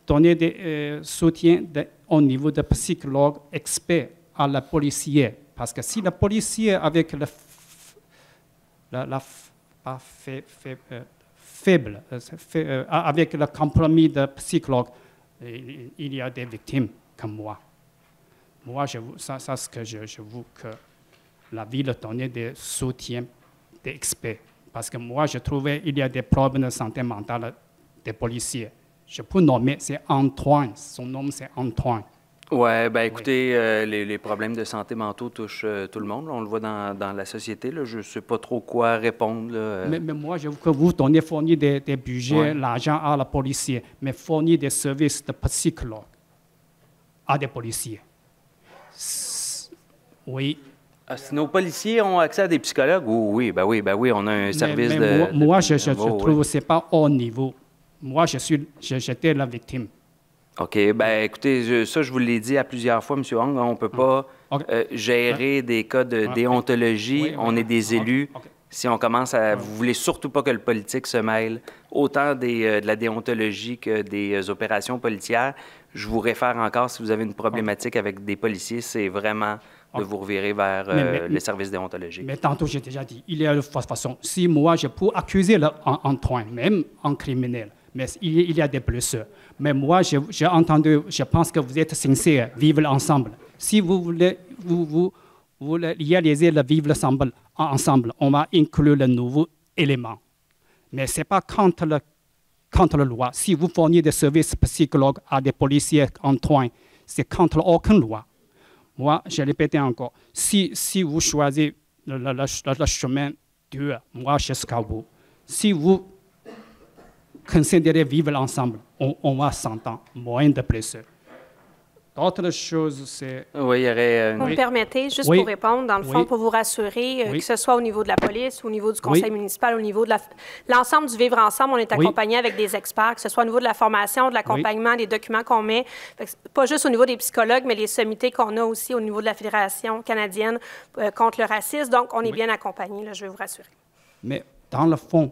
donner des soutiens au niveau de psychologues experts à la policière? Parce que si le policier avec avec le compromis de psychologue, il y a des victimes comme moi. Moi, ça ce que je veux que la ville donne des soutiens des experts. Parce que moi, je trouvais qu'il y a des problèmes de santé mentale des policiers. Je peux nommer, c'est Antoine. Son nom, c'est Antoine. Oui, bien écoutez, les problèmes de santé mentale touchent tout le monde. Là. On le voit dans la société. Là. Je ne sais pas trop quoi répondre. Là. Mais moi, je veux que vous fournir des budgets, l'argent à la policier, mais fournir des services de psychologue à des policiers. Oui. Si nos policiers ont accès à des psychologues, oui, on a un service de... Moi, je trouve que ce n'est pas haut niveau. Moi, j'étais la victime. OK. Bien, écoutez, je vous l'ai dit à plusieurs fois, M. Hong, on ne peut pas gérer des cas de déontologie. On est des élus. Si on commence à... Vous voulez surtout pas que le politique se mêle autant de la déontologie que des opérations policières. Je vous réfère encore, si vous avez une problématique avec des policiers, c'est vraiment de vous revirer vers les services déontologiques. Mais tantôt, j'ai déjà dit, il y a de façon, si moi, je peux accuser un train, même un criminel, mais il y a des blessures. Mais moi, j'ai entendu, je pense que vous êtes sincère, vivre ensemble. Si vous voulez, vous réaliser le vivre ensemble, on va inclure le nouveau élément. Mais ce n'est pas contre la loi. Si vous fournissez des services psychologues à des policiers en train, c'est contre aucune loi. Moi, je répète encore, si vous choisissez le chemin dur, moi, jusqu'à vous, si vous considérez vivre ensemble, on va s'entendre, moins de blessures. D'autres choses, c'est... Oui, il y aurait... Vous me permettez, juste pour répondre, dans le fond, pour vous rassurer, que ce soit au niveau de la police, au niveau du conseil municipal, au niveau de l'ensemble du vivre ensemble, on est accompagné avec des experts, que ce soit au niveau de la formation, de l'accompagnement, des documents qu'on met, pas juste au niveau des psychologues, mais les sommités qu'on a aussi au niveau de la Fédération canadienne contre le racisme. Donc, on est bien accompagné, là, je vais vous rassurer. Mais dans le fond,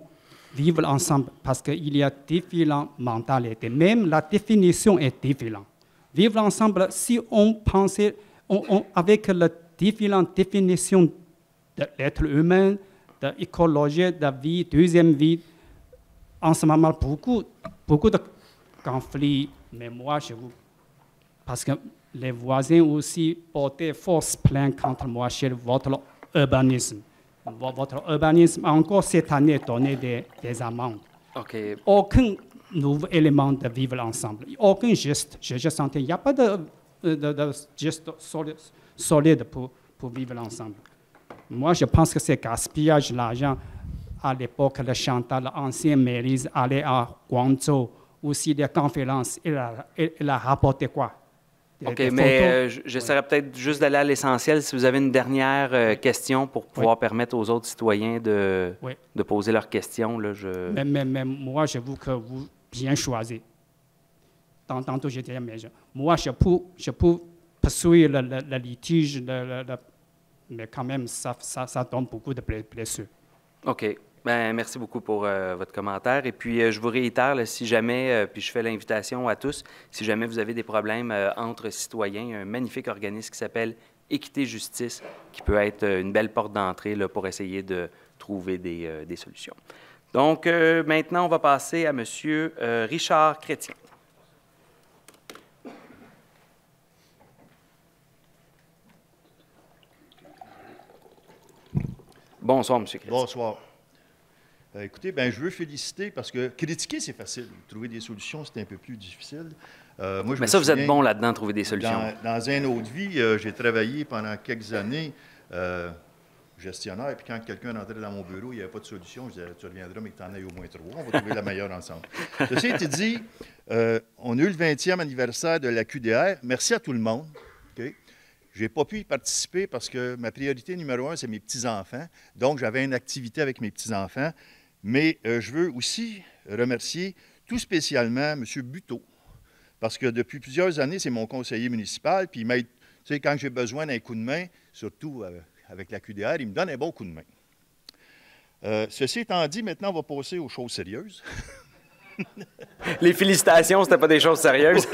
vivre ensemble, parce qu'il y a différentes mentalités, même la définition est différente. Vivre ensemble, si on pensait, avec la différente définition de l'être humain, de l'écologie, de la vie, deuxième vie, en ce moment, beaucoup de conflits. Mais moi, parce que les voisins aussi portaient force plainte contre moi sur votre urbanisme. Votre urbanisme a encore cette année donné des amendes. Okay. Aucun nouveau élément de vivre ensemble. Aucun geste. Je sentais, il n'y a pas de geste solide pour vivre ensemble. Moi, je pense que c'est gaspillage d'argent. À l'époque, le Chantal, l'ancien mairie, allait à Guangzhou, aussi des conférences. Il a rapporté quoi? OK, mais j'essaierai peut-être juste d'aller à l'essentiel. Si vous avez une dernière question pour pouvoir permettre aux autres citoyens de poser leurs questions. Là, mais moi, j'avoue que vous bien choisi. Tantôt, j'ai dit, mais moi, je peux poursuivre le litige, mais quand même, ça donne beaucoup de blessures. OK. Bien, merci beaucoup pour votre commentaire. Et puis, je vous réitère, là, si jamais, puis je fais l'invitation à tous, si jamais vous avez des problèmes entre citoyens, il y a un magnifique organisme qui s'appelle Équité Justice, qui peut être une belle porte d'entrée là, pour essayer de trouver des solutions. Donc, maintenant, on va passer à M. Richard Chrétien. Bonsoir, M. Chrétien. Bonsoir. Écoutez, je veux féliciter parce que critiquer, c'est facile. Trouver des solutions, c'est un peu plus difficile. Moi, mais ça, vous êtes bon là-dedans, trouver des solutions. Dans une autre vie, j'ai travaillé pendant quelques années gestionnaire, puis quand quelqu'un rentrait dans mon bureau, il n'y avait pas de solution, je disais, tu reviendras, mais que tu en aies au moins 3. On va trouver la meilleure ensemble. Ceci étant dit, on a eu le 20e anniversaire de la QDR. Merci à tout le monde. Okay? Je n'ai pas pu y participer parce que ma priorité numéro 1, c'est mes petits-enfants. Donc, j'avais une activité avec mes petits-enfants. Mais je veux aussi remercier tout spécialement M. Buteau, parce que depuis plusieurs années, c'est mon conseiller municipal, puis il m'aide, tu sais, quand j'ai besoin d'un coup de main, surtout avec la QDR, il me donne un bon coup de main. Ceci étant dit, maintenant, on va passer aux choses sérieuses. Les félicitations, c'était pas des choses sérieuses.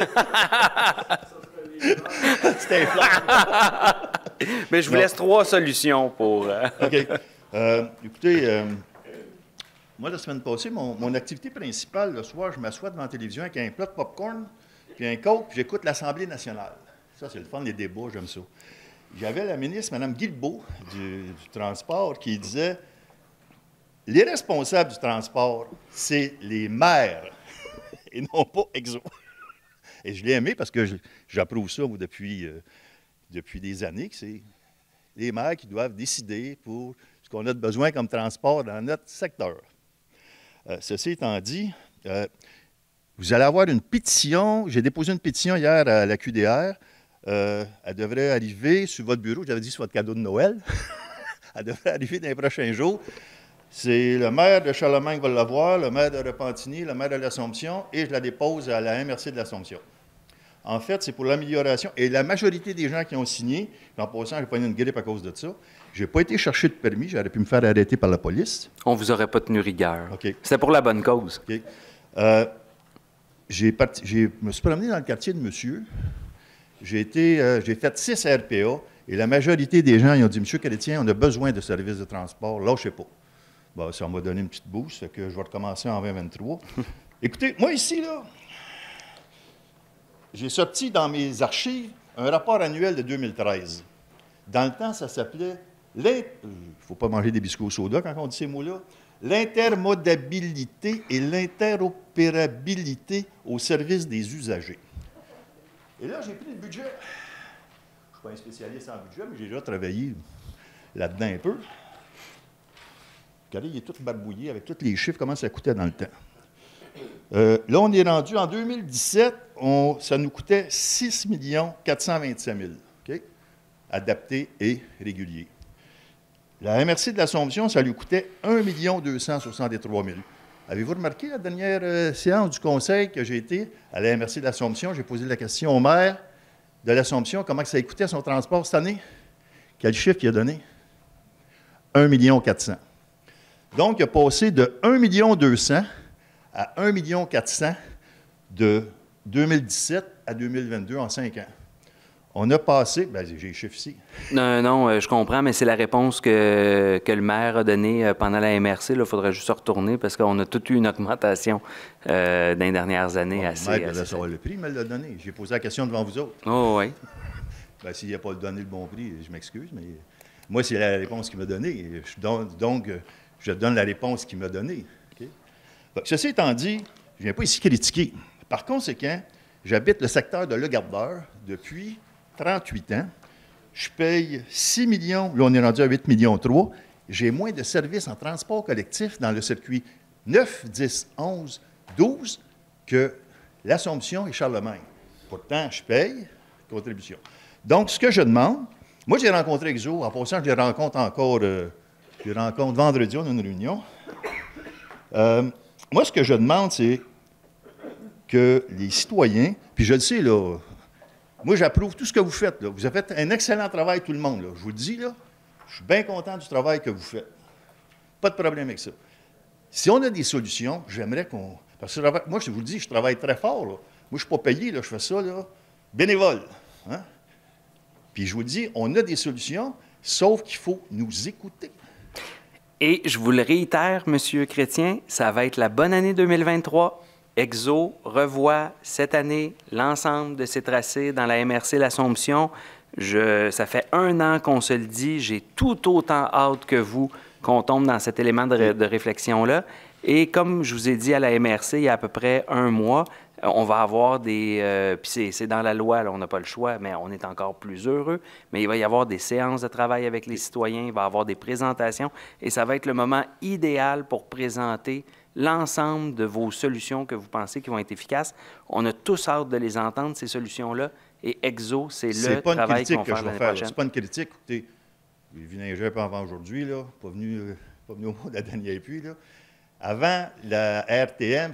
C'était flat. Mais je vous laisse 3 solutions pour... OK. Écoutez... moi, la semaine passée, mon activité principale, le soir, je m'assois devant la télévision avec un plat de popcorn, puis un coke, puis j'écoute l'Assemblée nationale. Ça, c'est le fun, les débats, j'aime ça. J'avais la ministre, Mme Guilbeault, du Transport, qui disait « Les responsables du transport, c'est les maires, et non pas Exo. » Et je l'ai aimé parce que j'approuve ça depuis des années, que c'est les maires qui doivent décider pour ce qu'on a de besoin comme transport dans notre secteur. Ceci étant dit, vous allez avoir une pétition. J'ai déposé une pétition hier à la QDR. Elle devrait arriver sur votre bureau. J'avais dit sur votre cadeau de Noël. Elle devrait arriver dans les prochains jours. C'est le maire de Charlemagne qui va l'avoir, le maire de Repentigny, le maire de l'Assomption, et je la dépose à la MRC de l'Assomption. En fait, c'est pour l'amélioration. Et la majorité des gens qui ont signé, en passant, j'ai pas eu une grippe à cause de ça, j'ai pas été chercher de permis, j'aurais pu me faire arrêter par la police. On vous aurait pas tenu rigueur. OK. C'était pour la bonne cause. OK. Je me suis promené dans le quartier de monsieur. J'ai fait 6 RPA et la majorité des gens ils ont dit « Monsieur Chrétien, on a besoin de services de transport. Lâchez pas. » Bon, ça m'a donné une petite boost, fait que je vais recommencer en 2023. Écoutez, moi ici, là, j'ai sorti dans mes archives un rapport annuel de 2013. Dans le temps, ça s'appelait il ne faut pas manger des biscuits au soda quand on dit ces mots-là. L'intermodalité et l'interopérabilité au service des usagers. Et là, j'ai pris le budget. Je ne suis pas un spécialiste en budget, mais j'ai déjà travaillé là-dedans un peu. Regardez, il est tout barbouillé avec tous les chiffres, comment ça coûtait dans le temps. Là, on est rendu, en 2017, ça nous coûtait 6 425 000, okay? Adapté et régulier. La MRC de l'Assomption, ça lui coûtait 1 263 000. Avez-vous remarqué la dernière séance du conseil que j'ai été à la MRC de l'Assomption? J'ai posé la question au maire de l'Assomption, comment ça coûtait son transport cette année? Quel chiffre il a donné? 1 400 000. Donc, il a passé de 1 200 000 à 1 400 000 de 2017 à 2022 en 5 ans. On a passé, bien, j'ai les chiffres ici. Non, je comprends, mais c'est la réponse que le maire a donnée pendant la MRC. Il faudrait juste se retourner parce qu'on a tout eu une augmentation dans les dernières années. Le maire devait savoir le prix, il me l'a donné. J'ai posé la question devant vous autres. Oh, oui. Bien, s'il n'a pas donné le bon prix, je m'excuse, mais moi, c'est la réponse qu'il m'a donnée. Donc, je donne la réponse qu'il m'a donnée. Okay? Donc, ceci étant dit, je ne viens pas ici critiquer. Par conséquent, j'habite le secteur de Le Gardeur depuis 38 ans. Je paye 6 millions, là on est rendu à 8 millions 3. J'ai moins de services en transport collectif dans le circuit 9, 10, 11, 12 que l'Assomption et Charlemagne. Pourtant, je paye contribution. Donc, ce que je demande, moi j'ai rencontré Exo, en passant, je les rencontre encore, je les rencontre vendredi, on a une réunion. Moi, ce que je demande, c'est que les citoyens, puis je le sais, là, moi, j'approuve tout ce que vous faites. Là. Vous avez fait un excellent travail, tout le monde. Là. Je vous le dis, là, je suis bien content du travail que vous faites. Pas de problème avec ça. Si on a des solutions, j'aimerais qu'on... Parce que moi, je vous le dis, je travaille très fort. Là. Moi, je ne suis pas payé, là, je fais ça là, bénévole. Hein? Puis je vous le dis, on a des solutions, sauf qu'il faut nous écouter. Et je vous le réitère, M. Chrétien, ça va être la bonne année 2023. Exo revoit cette année l'ensemble de ses tracés dans la MRC l'Assomption. Ça fait 1 an qu'on se le dit. J'ai tout autant hâte que vous qu'on tombe dans cet élément de réflexion-là. Et comme je vous ai dit à la MRC, il y a à peu près 1 mois, on va avoir des... puis c'est dans la loi, là, on n'a pas le choix, mais on est encore plus heureux. Mais il va y avoir des séances de travail avec les citoyens, il va y avoir des présentations. Et ça va être le moment idéal pour présenter l'ensemble de vos solutions que vous pensez qui vont être efficaces. On a tous hâte de les entendre, ces solutions-là. Et Exo, c'est le travail qu'on va faire l'année prochaine. C'est pas une critique. Écoutez, les vinaigers pas avant aujourd'hui, là, pas venu au mois de la dernière pluie. Là. Avant la RTM,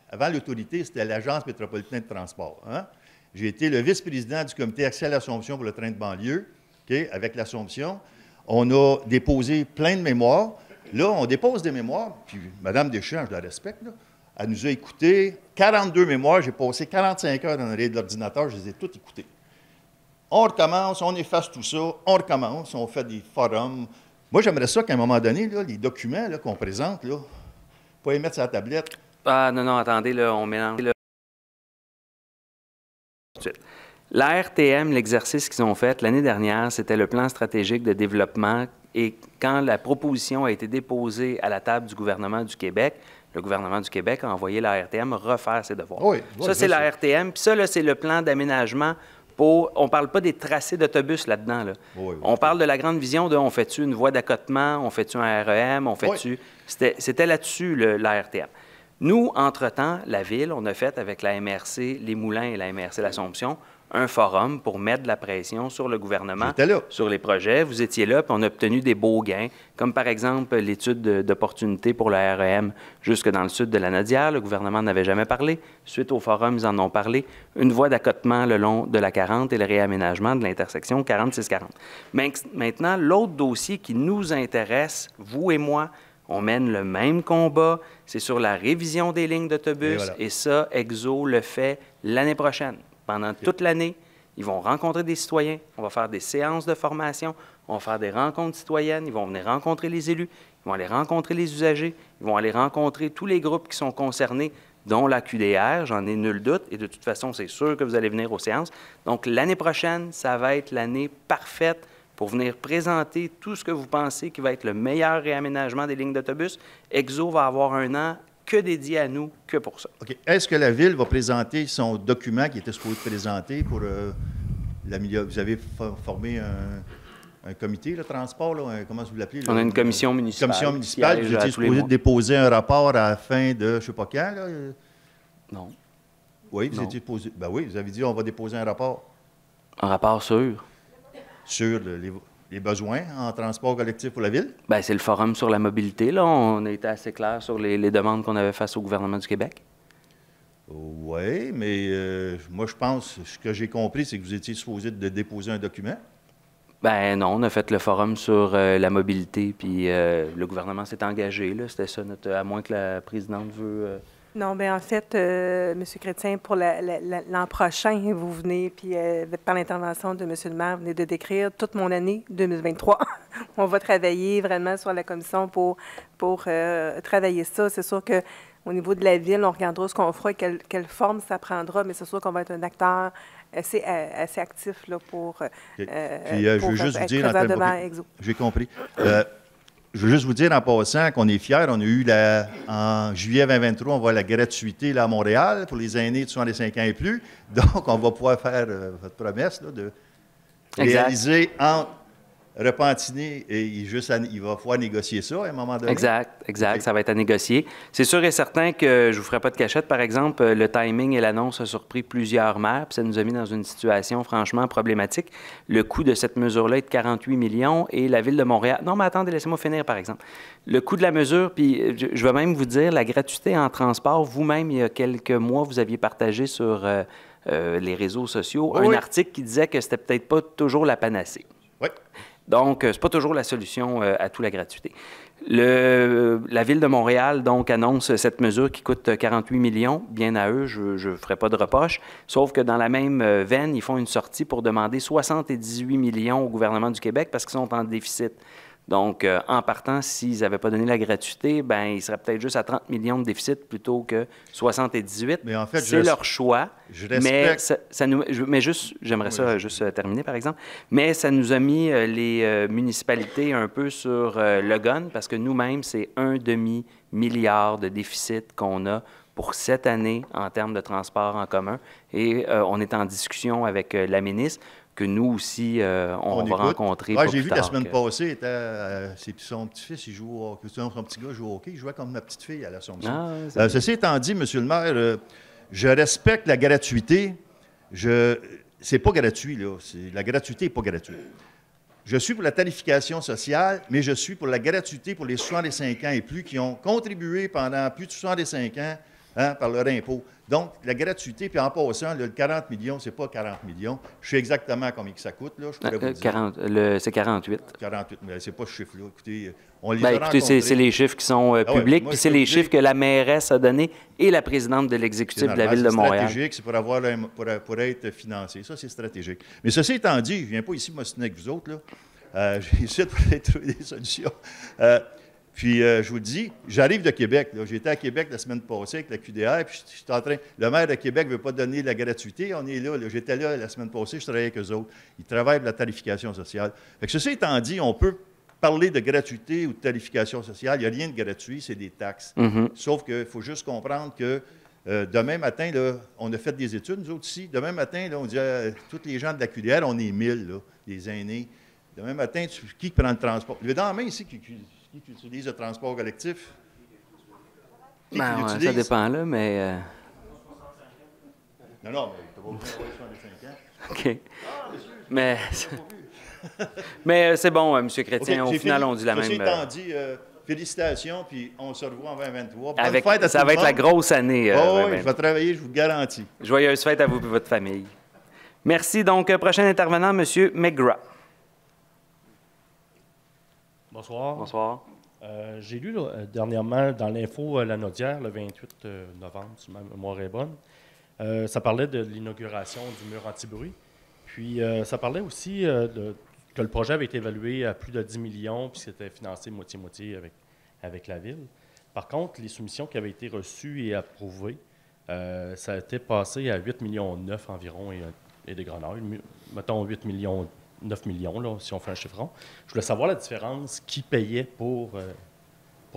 avant l'autorité, c'était l'Agence métropolitaine de transport. Hein? J'ai été le vice-président du comité accès à l'Assomption pour le train de banlieue, okay, avec l'Assomption. On a déposé plein de mémoires. Là, on dépose des mémoires, puis Mme Deschamps, je la respecte, là, elle nous a écoutés 42 mémoires. J'ai passé 45 heures dans l'arrière de l'ordinateur, je les ai toutes écoutées. On recommence, on efface tout ça, on recommence, on fait des forums. Moi, j'aimerais ça qu'à un moment donné, là, les documents qu'on présente, là, pas les mettre sur la tablette. Ah, non, attendez, là, on mélange. Là. La RTM, l'exercice qu'ils ont fait l'année dernière, c'était le plan stratégique de développement. Et quand la proposition a été déposée à la table du gouvernement du Québec, le gouvernement du Québec a envoyé la RTM refaire ses devoirs. Oui, ça, c'est la RTM. Puis ça, là, c'est le plan d'aménagement pour... On ne parle pas des tracés d'autobus là-dedans. Là. On parle de la grande vision de on fait-tu une voie d'accotement, on fait-tu un REM, on fait-tu... C'était là-dessus, la RTM. Nous, entre-temps, la Ville, on a fait avec la MRC Les Moulins et la MRC L'Assomption un forum pour mettre de la pression sur le gouvernement, sur les projets. Vous étiez là, puis on a obtenu des beaux gains, comme par exemple l'étude d'opportunité pour le REM jusque dans le sud de la Nodière. Le gouvernement n'avait jamais parlé. Suite au forum, ils en ont parlé. Une voie d'accotement le long de la 40 et le réaménagement de l'intersection 46-40. Maintenant, l'autre dossier qui nous intéresse, vous et moi, on mène le même combat, c'est sur la révision des lignes d'autobus, et ça, EXO le fait l'année prochaine. Pendant toute l'année, ils vont rencontrer des citoyens, on va faire des séances de formation, on va faire des rencontres citoyennes, ils vont venir rencontrer les élus, ils vont aller rencontrer les usagers, ils vont aller rencontrer tous les groupes qui sont concernés, dont la QDR, j'en ai nul doute, et de toute façon, c'est sûr que vous allez venir aux séances. Donc, l'année prochaine, ça va être l'année parfaite pour venir présenter tout ce que vous pensez qui va être le meilleur réaménagement des lignes d'autobus. EXO va avoir un an que dédié à nous, que pour ça. OK. Est-ce que la Ville va présenter son document qui était supposé présenter pour l'amélioration? Vous avez formé un comité de transport, là, comment vous l'appelez? On a une commission municipale. Commission municipale. Vous étiez supposé déposer un rapport à la fin de, je ne sais pas quand, là? Non. Oui, vous étiez posé. Ben oui, vous avez dit on va déposer un rapport. Un rapport sur? Sur les besoins en transport collectif pour la Ville? Bien, c'est le forum sur la mobilité. Là. On a été assez clair sur les demandes qu'on avait face au gouvernement du Québec. Oui, mais moi, je pense, ce que j'ai compris, c'est que vous étiez supposé de déposer un document. Ben non, on a fait le forum sur la mobilité, puis le gouvernement s'est engagé. C'était ça, à moins que la présidente veut... Non, bien en fait, M. Chrétien, pour l'an prochain, vous venez, puis par l'intervention de M. le maire, vous venez de décrire toute mon année 2023. On va travailler vraiment sur la commission pour travailler ça. C'est sûr qu'au niveau de la Ville, on regardera ce qu'on fera et quelle forme ça prendra, mais c'est sûr qu'on va être un acteur assez actif là, pour puis, je veux juste vous dire, j'ai compris. Je veux juste vous dire en passant qu'on est fiers. On a eu, en juillet 2023, on va la gratuité là, à Montréal pour les aînés de 65 ans et plus. Donc, on va pouvoir faire votre promesse là, de réaliser entre Repentigny et il va pouvoir négocier ça à un moment donné. Exact. Okay. Ça va être à négocier. C'est sûr et certain que je ne vous ferai pas de cachette. Par exemple, le timing et l'annonce a surpris plusieurs maires, puis ça nous a mis dans une situation franchement problématique. Le coût de cette mesure-là est de 48 millions et la Ville de Montréal... Non, mais attendez, laissez-moi finir, par exemple. Le coût de la mesure, puis je vais même vous dire, la gratuité en transport, vous-même, il y a quelques mois, vous aviez partagé sur les réseaux sociaux un article qui disait que c'était peut-être pas toujours la panacée. Oui. Donc, ce n'est pas toujours la solution à tout la gratuité. La Ville de Montréal, donc, annonce cette mesure qui coûte 48 millions. Bien à eux, je ne ferai pas de reproche. Sauf que dans la même veine, ils font une sortie pour demander 78 millions au gouvernement du Québec parce qu'ils sont en déficit. Donc, en partant, s'ils n'avaient pas donné la gratuité, bien, ils seraient peut-être juste à 30 millions de déficit plutôt que 78. Mais en fait, c'est leur choix. Je respecte. Mais j'aimerais ça juste terminer, par exemple. Mais ça nous a mis les municipalités un peu sur le gun parce que nous-mêmes, c'est 1 demi-milliard de déficit qu'on a pour cette année en termes de transport en commun. Et on est en discussion avec la ministre que nous aussi, on va rencontrer. Ouais, j'ai vu la semaine passée, son petit-fils, il joue au hockey. Son petit gars joue au hockey, il jouait comme ma petite fille à l'Assomption. Ceci étant dit, M. le maire, je respecte la gratuité. C'est pas gratuit, là. La gratuité n'est pas gratuite. Je suis pour la tarification sociale, mais je suis pour la gratuité pour les 65 ans et plus qui ont contribué pendant plus de 65 ans par leur impôt. Donc, la gratuité, puis en passant, le 40 millions, c'est pas 40 millions. Je sais exactement combien que ça coûte, là, je pourrais vous dire. C'est 48. 48, mais c'est pas ce chiffre-là. Écoutez, c'est les chiffres qui sont publics, puis c'est les chiffres que la mairesse a donnés et la présidente de l'exécutif de la Ville de Montréal. C'est stratégique, c'est pour être financé. Ça, c'est stratégique. Mais ceci étant dit, je ne viens pas ici m'ostiner avec vous autres, là. J'essaie de trouver des solutions. Puis, je vous le dis, j'arrive de Québec. J'étais à Québec la semaine passée avec la QDR, puis je suis en train... Le maire de Québec ne veut pas donner la gratuité. On est là. J'étais là la semaine passée, je travaillais avec eux autres. Ils travaillent pour la tarification sociale. Fait que ceci étant dit, on peut parler de gratuité ou de tarification sociale. Il n'y a rien de gratuit, c'est des taxes. Sauf qu'il faut juste comprendre que demain matin, là, on a fait des études, nous autres ici. Demain matin, là, on dit à tous les gens de la QDR, on est 1000, là, les aînés. Demain matin, qui prend le transport? Le dans la main ici qui utilise le transport collectif? Ben, ouais, ça dépend, là, mais... Non, mais tu vas pas 65 ans. OK. Mais... mais c'est bon, M. Chrétien, Okay, au final, on dit la même... Ceci étant dit, félicitations, puis on se revoit en 2023. Ça va être la grosse année. Oui, je vais travailler, je vous garantis. Joyeuse fête à vous et votre famille. Merci. Donc, prochain intervenant, M. McGrath. Bonsoir. Bonsoir. J'ai lu dernièrement dans l'info Lanaudière, le 28 novembre, si ma mémoire est bonne, ça parlait de l'inauguration du mur anti-bruit. Puis ça parlait aussi que le projet avait été évalué à plus de 10 millions, puis c'était financé moitié-moitié avec la Ville. Par contre, les soumissions qui avaient été reçues et approuvées, ça a été passé à 8,9 millions environ et des grenouilles. Mettons 9 millions, là, si on fait un chiffron. Je voulais savoir la différence, qui payait pour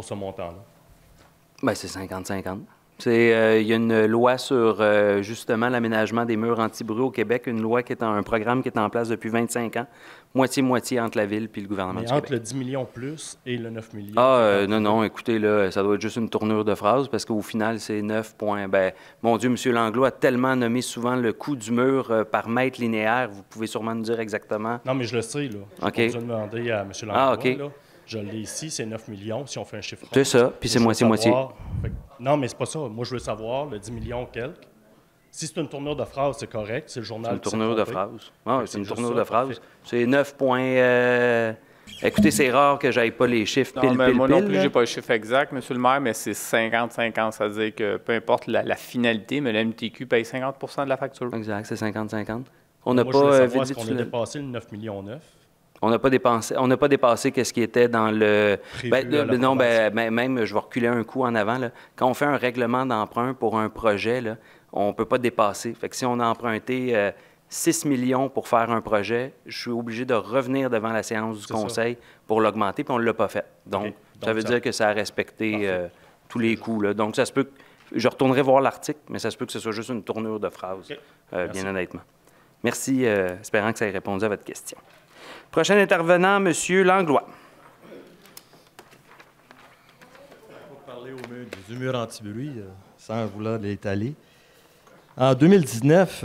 ce montant-là. Bien, c'est 50-50. Il y a une loi sur, justement, l'aménagement des murs anti-bruit au Québec, une loi un programme qui est en place depuis 25 ans, moitié-moitié entre la Ville et le gouvernement du Québec. Entre le 10 millions plus et le 9 millions? Non, écoutez, là, ça doit être juste une tournure de phrase, parce qu'au final, c'est 9 points. Ben, mon Dieu, M. Langlois a tellement nommé souvent le coût du mur par mètre linéaire, vous pouvez sûrement nous dire exactement. Non, mais je le sais, là. OK. Je vais demander à M. Langlois, OK. là. Je l'ai ici, c'est 9 millions, si on fait un chiffre. C'est ça, puis c'est moitié-moitié. Non, mais c'est pas ça. Moi, je veux savoir, le 10 millions quelques. Si c'est une tournure de phrase, c'est correct. C'est le journal. C'est une tournure de phrase. Ah, c'est une tournure de phrase. Parfait. C'est 9 points. Écoutez, c'est rare que j'aille pas les chiffres pile. Moi non plus, j'ai pas le chiffre exact, M. le maire, mais c'est 50-50. Ça veut dire que peu importe la finalité, mais l'MTQ paye 50 de la facture. Exact, c'est 50-50. On n'a pas vite qu'on a dépassé le 9,9 millions. On n'a pas dépassé ce qui était dans le... même, je vais reculer un coup en avant. Là. Quand on fait un règlement d'emprunt pour un projet, là, on ne peut pas dépasser. Fait que si on a emprunté 6 millions pour faire un projet, je suis obligé de revenir devant la séance du Conseil pour l'augmenter, puis on ne l'a pas fait. Donc, ça veut dire que ça a respecté tous les coûts. Là. Donc, ça se peut que... Je retournerai voir l'article, mais ça se peut que ce soit juste une tournure de phrase, bien honnêtement. Merci, espérant que ça ait répondu à votre question. Prochain intervenant, M. Langlois. Pour parler du mur anti-bruit, sans vouloir l'étaler. En 2019,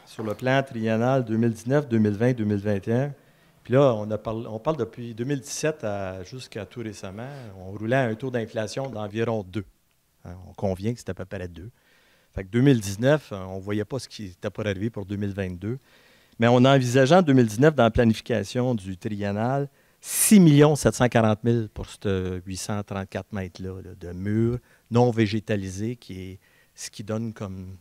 sur le plan triennal 2019, 2020, 2021, puis là, on parle depuis 2017 jusqu'à tout récemment, on roulait à un taux d'inflation d'environ 2. On convient que c'était à peu près 2. Fait que 2019, on ne voyait pas ce qui était pour arriver pour 2022. Mais on a envisagé en 2019, dans la planification du triennal, 6 740 000 pour ce 834 mètres-là de murs non végétalisés, qui est ce qui donne comme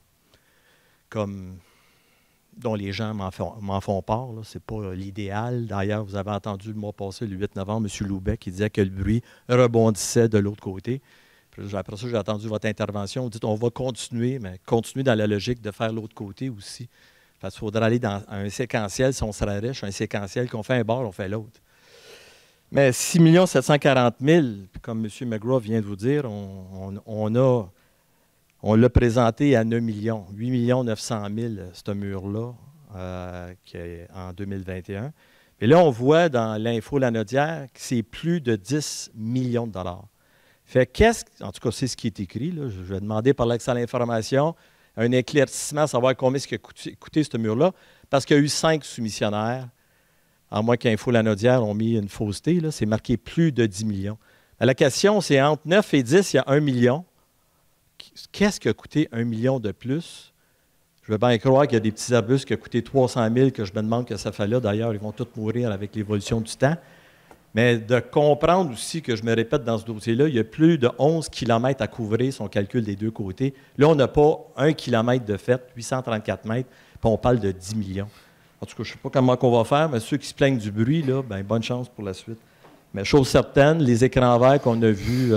dont les gens m'en font part. Ce n'est pas l'idéal. D'ailleurs, vous avez entendu le mois passé, le 8 novembre, M. Loubet, qui disait que le bruit rebondissait de l'autre côté. Puis après ça, j'ai entendu votre intervention. Vous dites on va continuer, mais continuer dans la logique de faire l'autre côté aussi. Parce qu'il faudrait aller dans un séquentiel, si on serait riche, un séquentiel qu'on fait un bord, on fait l'autre. Mais 6 740 000, comme M. McGrath vient de vous dire, on l'a présenté à 9 millions, 8 900 000, ce mur-là, en 2021. Et là, on voit dans l'info Lanaudière que c'est plus de 10 millions de dollars. Fait en tout cas, c'est ce qui est écrit. Là. Je vais demander par l'accès à l'information un éclaircissement à savoir combien ce qui a coûté ce mur-là, parce qu'il y a eu 5 soumissionnaires, à moins qu'Info Lanaudière ont mis une fausseté, c'est marqué plus de 10 millions. Mais la question, c'est entre 9 et 10, il y a 1 million. Qu'est-ce qui a coûté 1 million de plus? Je veux bien croire qu'il y a des petits arbustes qui ont coûté 300 000 que je me demande que ça fait là. D'ailleurs, ils vont tous mourir avec l'évolution du temps. Mais de comprendre aussi que je me répète dans ce dossier-là, il y a plus de 11 km à couvrir si on calcule des deux côtés. Là, on n'a pas 1 km de fait, 834 mètres, puis on parle de 10 millions. En tout cas, je ne sais pas comment on va faire, mais ceux qui se plaignent du bruit, là, bien, bonne chance pour la suite. Mais chose certaine, les écrans verts qu'on a vus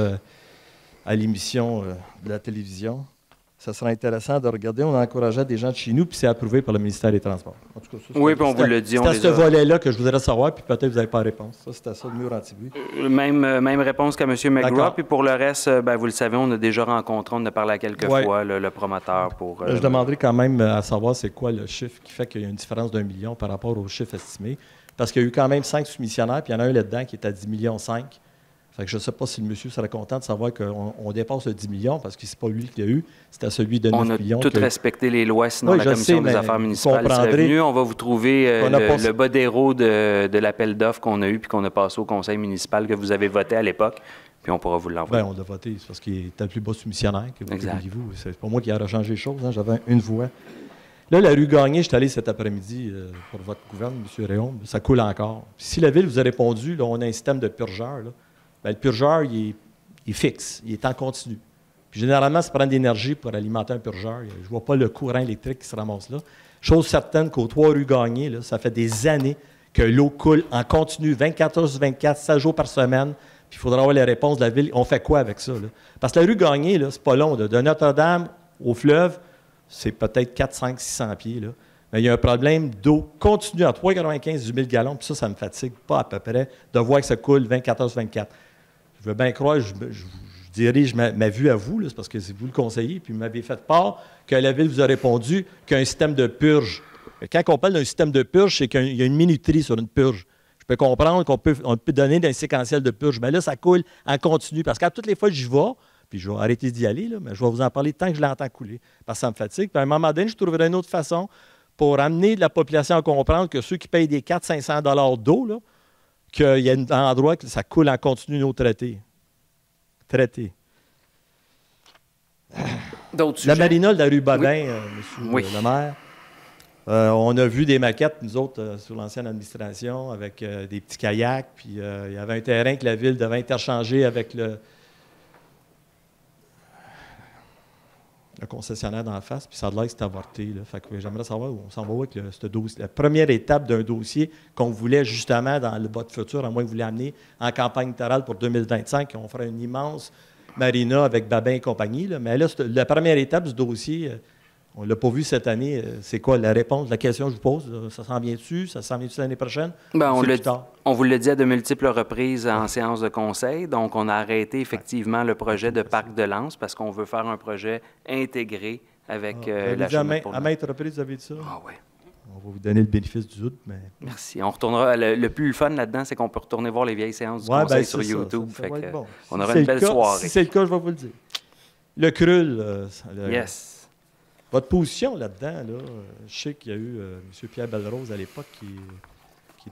à l'émission de la télévision, ça sera intéressant de regarder. On a encouragé des gens de chez nous, puis c'est approuvé par le ministère des Transports. En tout cas, ça, oui, puis on vous le dit. C'est à ce volet-là que je voudrais savoir, puis peut-être vous n'avez pas la réponse. Ça, c'était ça, le mur anti-bruit. Même réponse qu'à M. McGrath. Puis pour le reste, vous le savez, on a déjà rencontré, on a parlé à quelques fois, le promoteur pour... Je demanderais quand même à savoir c'est quoi le chiffre qui fait qu'il y a une différence d'1 million par rapport au chiffre estimé. Parce qu'il y a eu quand même 5 soumissionnaires, puis il y en a un là-dedans qui est à 10,5 millions. Fait que je ne sais pas si le monsieur serait content de savoir qu'on dépasse le 10 millions parce que ce n'est pas lui qui l'a eu, c'était celui de 9 millions. On a tout respecté les lois, sinon la Commission des affaires municipales serait venue. On va vous trouver le bas d'héros de l'appel d'offres qu'on a eu puis qu'on a passé au conseil municipal que vous avez voté à l'époque, puis on pourra vous l'envoyer. Bien, on l'a voté, c'est parce qu'il était le plus bas soumissionnaire que vous. C'est pas moi qui aurais changé les choses, hein, j'avais une voix. Là, la rue Gagné, je suis allé cet après-midi pour votre gouverne, M. Réaume, ça coule encore. Puis si la Ville vous a répondu, là, on a un système de purgeur, là. Bien, le purgeur, il est fixe, il est en continu. Puis généralement, ça prend de l'énergie pour alimenter un purgeur. Je ne vois pas le courant électrique qui se ramasse là. Chose certaine qu'aux 3 rues Gagné, là, ça fait des années que l'eau coule en continu, 24 heures sur 24, 7 jours par semaine. Puis il faudra avoir les réponses de la Ville. On fait quoi avec ça, là? Parce que la rue Gagné, c'est pas long. Là. De Notre-Dame au fleuve, c'est peut-être 4, 5, 600 pieds. Là. Mais il y a un problème d'eau continue à 3,95 du 1000 gallons. Puis ça me fatigue pas à peu près de voir que ça coule 24 heures sur 24. Je veux bien croire, je dirige ma vue à vous, c'est parce que c'est vous le conseiller, puis vous m'avez fait part que la Ville vous a répondu qu'il y a un système de purge. Quand on parle d'un système de purge, c'est qu'il y a une minuterie sur une purge. Je peux comprendre qu'on peut donner un séquentiel de purge, mais là, ça coule en continu. Parce qu'à toutes les fois que j'y vais, puis je vais arrêter d'y aller, là, mais je vais vous en parler tant que je l'entends couler, parce que ça me fatigue. Puis à un moment donné, je trouverai une autre façon pour amener la population à comprendre que ceux qui payent des 400-500 $ d'eau, là, qu'il y a un endroit que ça coule en continu nos traités. D'autres sujets? La marina de la rue Babin, M. le maire. On a vu des maquettes, nous autres, sur l'ancienne administration, avec des petits kayaks. Puis il y avait un terrain que la Ville devait interchanger avec le concessionnaire d'en face, puis ça a l'air que c'est avorté. Là. Fait que j'aimerais savoir où on s'en va avec ce dossier. La première étape d'un dossier qu'on voulait justement dans le vote futur, à moins que vous l'amener en campagne électorale pour 2025, on ferait une immense marina avec Babin et compagnie. Là. Mais là, la première étape du dossier, on ne l'a pas vu cette année. C'est quoi la réponse? La question que je vous pose, ça s'en vient-tu? Ça s'en vient-tu l'année prochaine? Bien, on vous l'a dit à de multiples reprises en séance de conseil. Donc, on a arrêté effectivement le projet de parc de Lens parce qu'on veut faire un projet intégré avec la chemin pour à maintes reprises, vous avez dit ça? Ah oui. On va vous donner le bénéfice du doute, mais... Merci. On retournera. Le plus fun là-dedans, c'est qu'on peut retourner voir les vieilles séances du conseil sur YouTube. Ça va être bon. On aura une belle soirée. Si c'est le cas, je vais vous le dire. Le CRUL. Yes. Votre position là-dedans, là, je sais qu'il y a eu M. Pierre Belrose à l'époque qui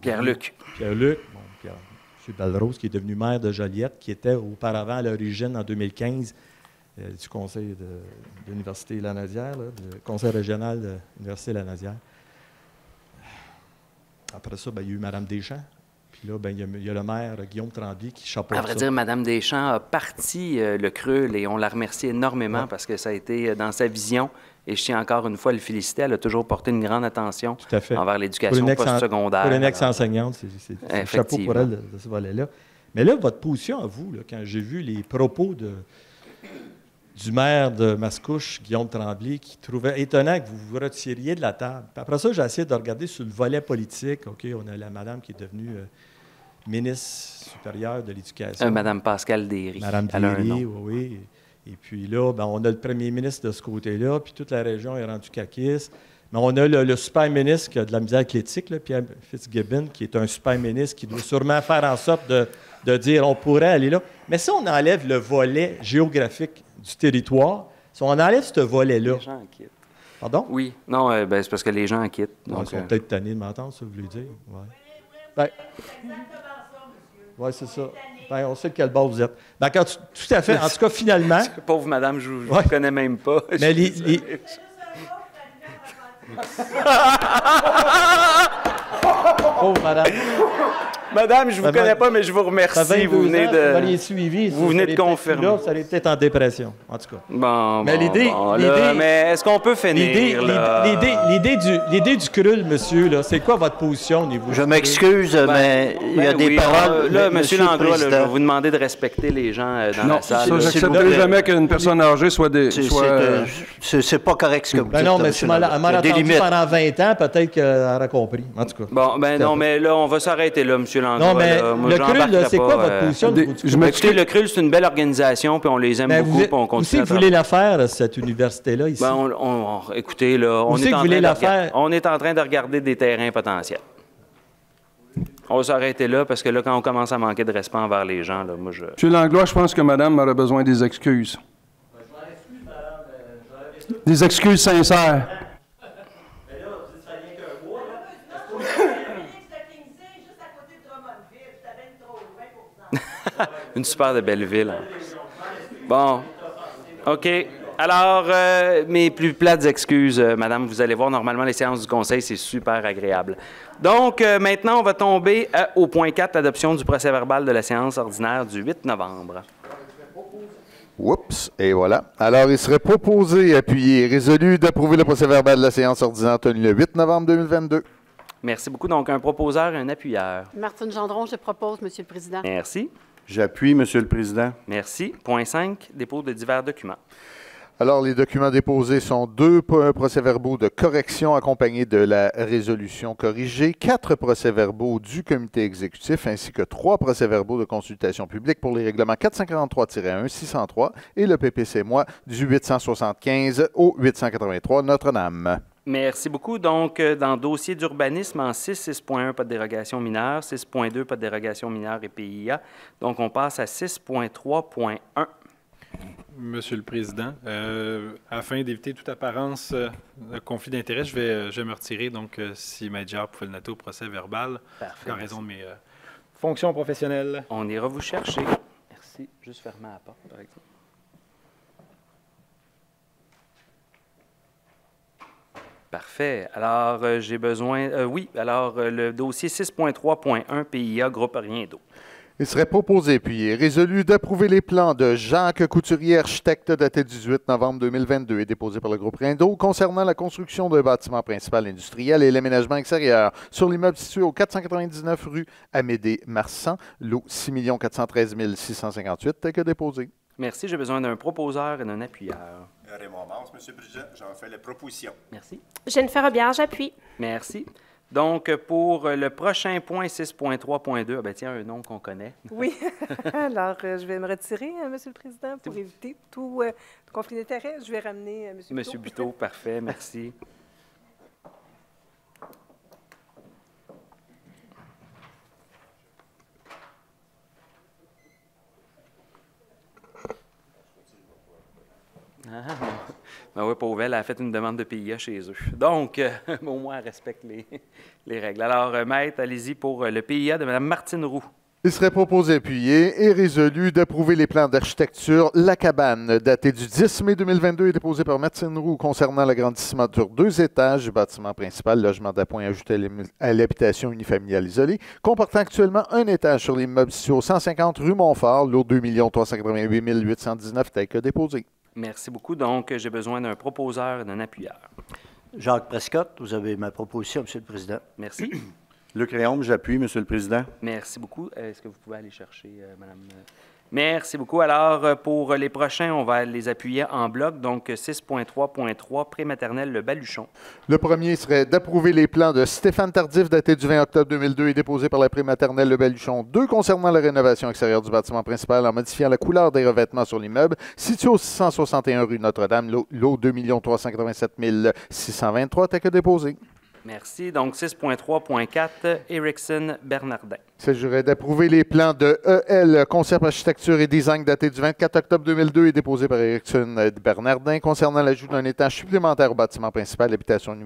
Pierre-Luc. Pierre-Luc, bon, M. Belrose qui est devenu maire de Joliette, qui était auparavant à l'origine, en 2015, du conseil de l'Université Lanaudière, du conseil régional de l'Université Lanaudière. Après ça, il y a eu Mme Deschamps. Puis là, il y a le maire Guillaume Tremblay qui chapeaute ça. À vrai dire, Mme Deschamps a parti le CRUL et on la remercie énormément parce que ça a été dans sa vision. Et je tiens encore une fois à le féliciter. Elle a toujours porté une grande attention envers l'éducation postsecondaire. Pour une ex-enseignante, c'est un chapeau pour elle de ce volet-là. Mais là, votre position à vous, là, quand j'ai vu les propos du maire de Mascouche, Guillaume Tremblay, qui trouvait étonnant que vous vous retiriez de la table. Puis après ça, j'ai essayé de regarder sur le volet politique. OK, on a la madame qui est devenue ministre supérieure de l'Éducation. Madame Pascale Derry. Madame Derry, oui. Et puis là, on a le premier ministre de ce côté-là, puis toute la région est rendue caquiste. Mais on a le super ministre qui a de la misère athlétique, là, Pierre Fitzgibbon, qui est un super ministre qui doit sûrement faire en sorte de dire on pourrait aller là. Mais si on enlève le volet géographique du territoire, si on enlève ce volet-là... Les gens en quittent. Pardon? Oui. Non, c'est parce que les gens en quittent. Donc, ils sont peut-être tannés de m'entendre, ça, vous voulez dire? Oui, c'est ça. On sait de quel bord vous êtes. Tout à fait. En tout cas, finalement... Pauvre madame, je ne vous connais même pas. Mais pauvre madame. Madame, je ne vous connais pas, mais je vous remercie. Vous venez de confirmer. Là, ça allait peut-être en dépression, en tout cas. Mais mais est-ce qu'on peut finir? L'idée du CRUL, monsieur, là, c'est quoi votre position au niveau Je m'excuse, mais il y a des paroles. Là, monsieur Langlois, je vais vous demander de respecter les gens dans la salle. Non, j'accepterai jamais qu'une personne âgée soit... C'est pas correct ce que vous dites. Non, mais si elle m'a entendu pendant 20 ans, peut-être qu'elle aurait compris, en tout cas. Non, mais là, on va s'arrêter là, monsieur. Non, mais le CRUL, c'est quoi votre position? Écoutez, le CRUL, c'est une belle organisation, puis on les aime beaucoup, puis on continue à vous voulez la faire, cette université-là, ici? Écoutez, là, on est en train de regarder des terrains potentiels. On va s'arrêter là, parce que là, quand on commence à manquer de respect envers les gens, là, moi, je... M. Langlois, je pense que madame aurait besoin des excuses. Des excuses sincères. Une super de belle ville. Bon, OK. Alors, mes plus plates excuses, madame, vous allez voir, normalement, les séances du Conseil, c'est super agréable. Donc, maintenant, on va tomber au point 4, l'adoption du procès-verbal de la séance ordinaire du 8 novembre. Oups, et voilà. Alors, il serait proposé, appuyé et résolu d'approuver le procès-verbal de la séance ordinaire tenue le 8 novembre 2022. Merci beaucoup. Donc, un proposeur et un appuyeur. Martine Gendron, je propose, Monsieur le Président. Merci. J'appuie, Monsieur le Président. Merci. Point 5, dépôt de divers documents. Alors, les documents déposés sont 2 procès-verbaux de correction accompagnés de la résolution corrigée, 4 procès-verbaux du comité exécutif, ainsi que 3 procès-verbaux de consultation publique pour les règlements 453-1, 603 et le PPC-MOI du 875 au 883 Notre-Dame. Merci beaucoup. Donc, dans le dossier d'urbanisme, en 6, 6.1, pas de dérogation mineure, 6.2, pas de dérogation mineure et PIA. Donc, on passe à 6.3.1. Monsieur le Président, afin d'éviter toute apparence de conflit d'intérêt, je vais me retirer. Donc, si Maître pouvait le noter au procès verbal, en raison de mes fonctions professionnelles. On ira vous chercher. Merci. Juste fermer la porte, par exemple. Parfait. Alors, j'ai besoin... le dossier 6.3.1 PIA, groupe Rien d'eau. Il serait proposé puis et résolu d'approuver les plans de Jacques Couturier, architecte, datés du 18 novembre 2022 et déposés par le groupe Rindo concernant la construction d'un bâtiment principal industriel et l'aménagement extérieur sur l'immeuble situé au 499 rue Amédée-Marsan, lot 6 413 658, tel que déposé. Merci. J'ai besoin d'un proposeur et d'un appuyeur. Raymond Mance, Monsieur le Président, j'en fais la proposition. Merci. Jennifer Robillard, j'appuie. Merci. Donc, pour le prochain point 6.3.2, ah ben tiens, un nom qu'on connaît. Oui. Alors, je vais me retirer, Monsieur le Président, pour éviter tout conflit d'intérêt. Je vais ramener M. Buteau. Monsieur Buteau, parfait, merci. Ben oui, pauvre, elle a fait une demande de PIA chez eux. Donc, au moins, elle respecte les règles. Alors, Maître, allez-y pour le PIA de Mme Martine Roux. Il serait proposé, appuyé et résolu d'approuver les plans d'architecture La Cabane, datés du 10 mai 2022 et déposés par Martine Roux concernant l'agrandissement sur 2 étages du bâtiment principal, logement d'appoint ajouté à l'habitation unifamiliale isolée, comportant actuellement un étage sur l'immeuble situé au 150 rue Montfort, lot 2 388 819, tel que déposé. Merci beaucoup. Donc, j'ai besoin d'un proposeur et d'un appuyeur. Jacques Prescott, vous avez ma proposition, Monsieur le Président. Merci. Luc Réaume, j'appuie, Monsieur le Président. Merci beaucoup. Est-ce que vous pouvez aller chercher, Madame... Merci beaucoup. Alors, pour les prochains, on va les appuyer en bloc. Donc, 6.3.3, prématernelle Le Baluchon. Le premier serait d'approuver les plans de Stéphane Tardif, datés du 20 octobre 2002 et déposés par la prématernelle Le Baluchon 2 concernant la rénovation extérieure du bâtiment principal en modifiant la couleur des revêtements sur l'immeuble, situé au 661 rue Notre-Dame, lot 2 387 623, tel que déposé. Merci. Donc, 6.3.4, Erickson Bernardin. Il s'agirait d'approuver les plans de EL, Concept Architecture et Design, datés du 24 octobre 2002 et déposés par Erickson Bernardin, concernant l'ajout d'un étage supplémentaire au bâtiment principal d'habitation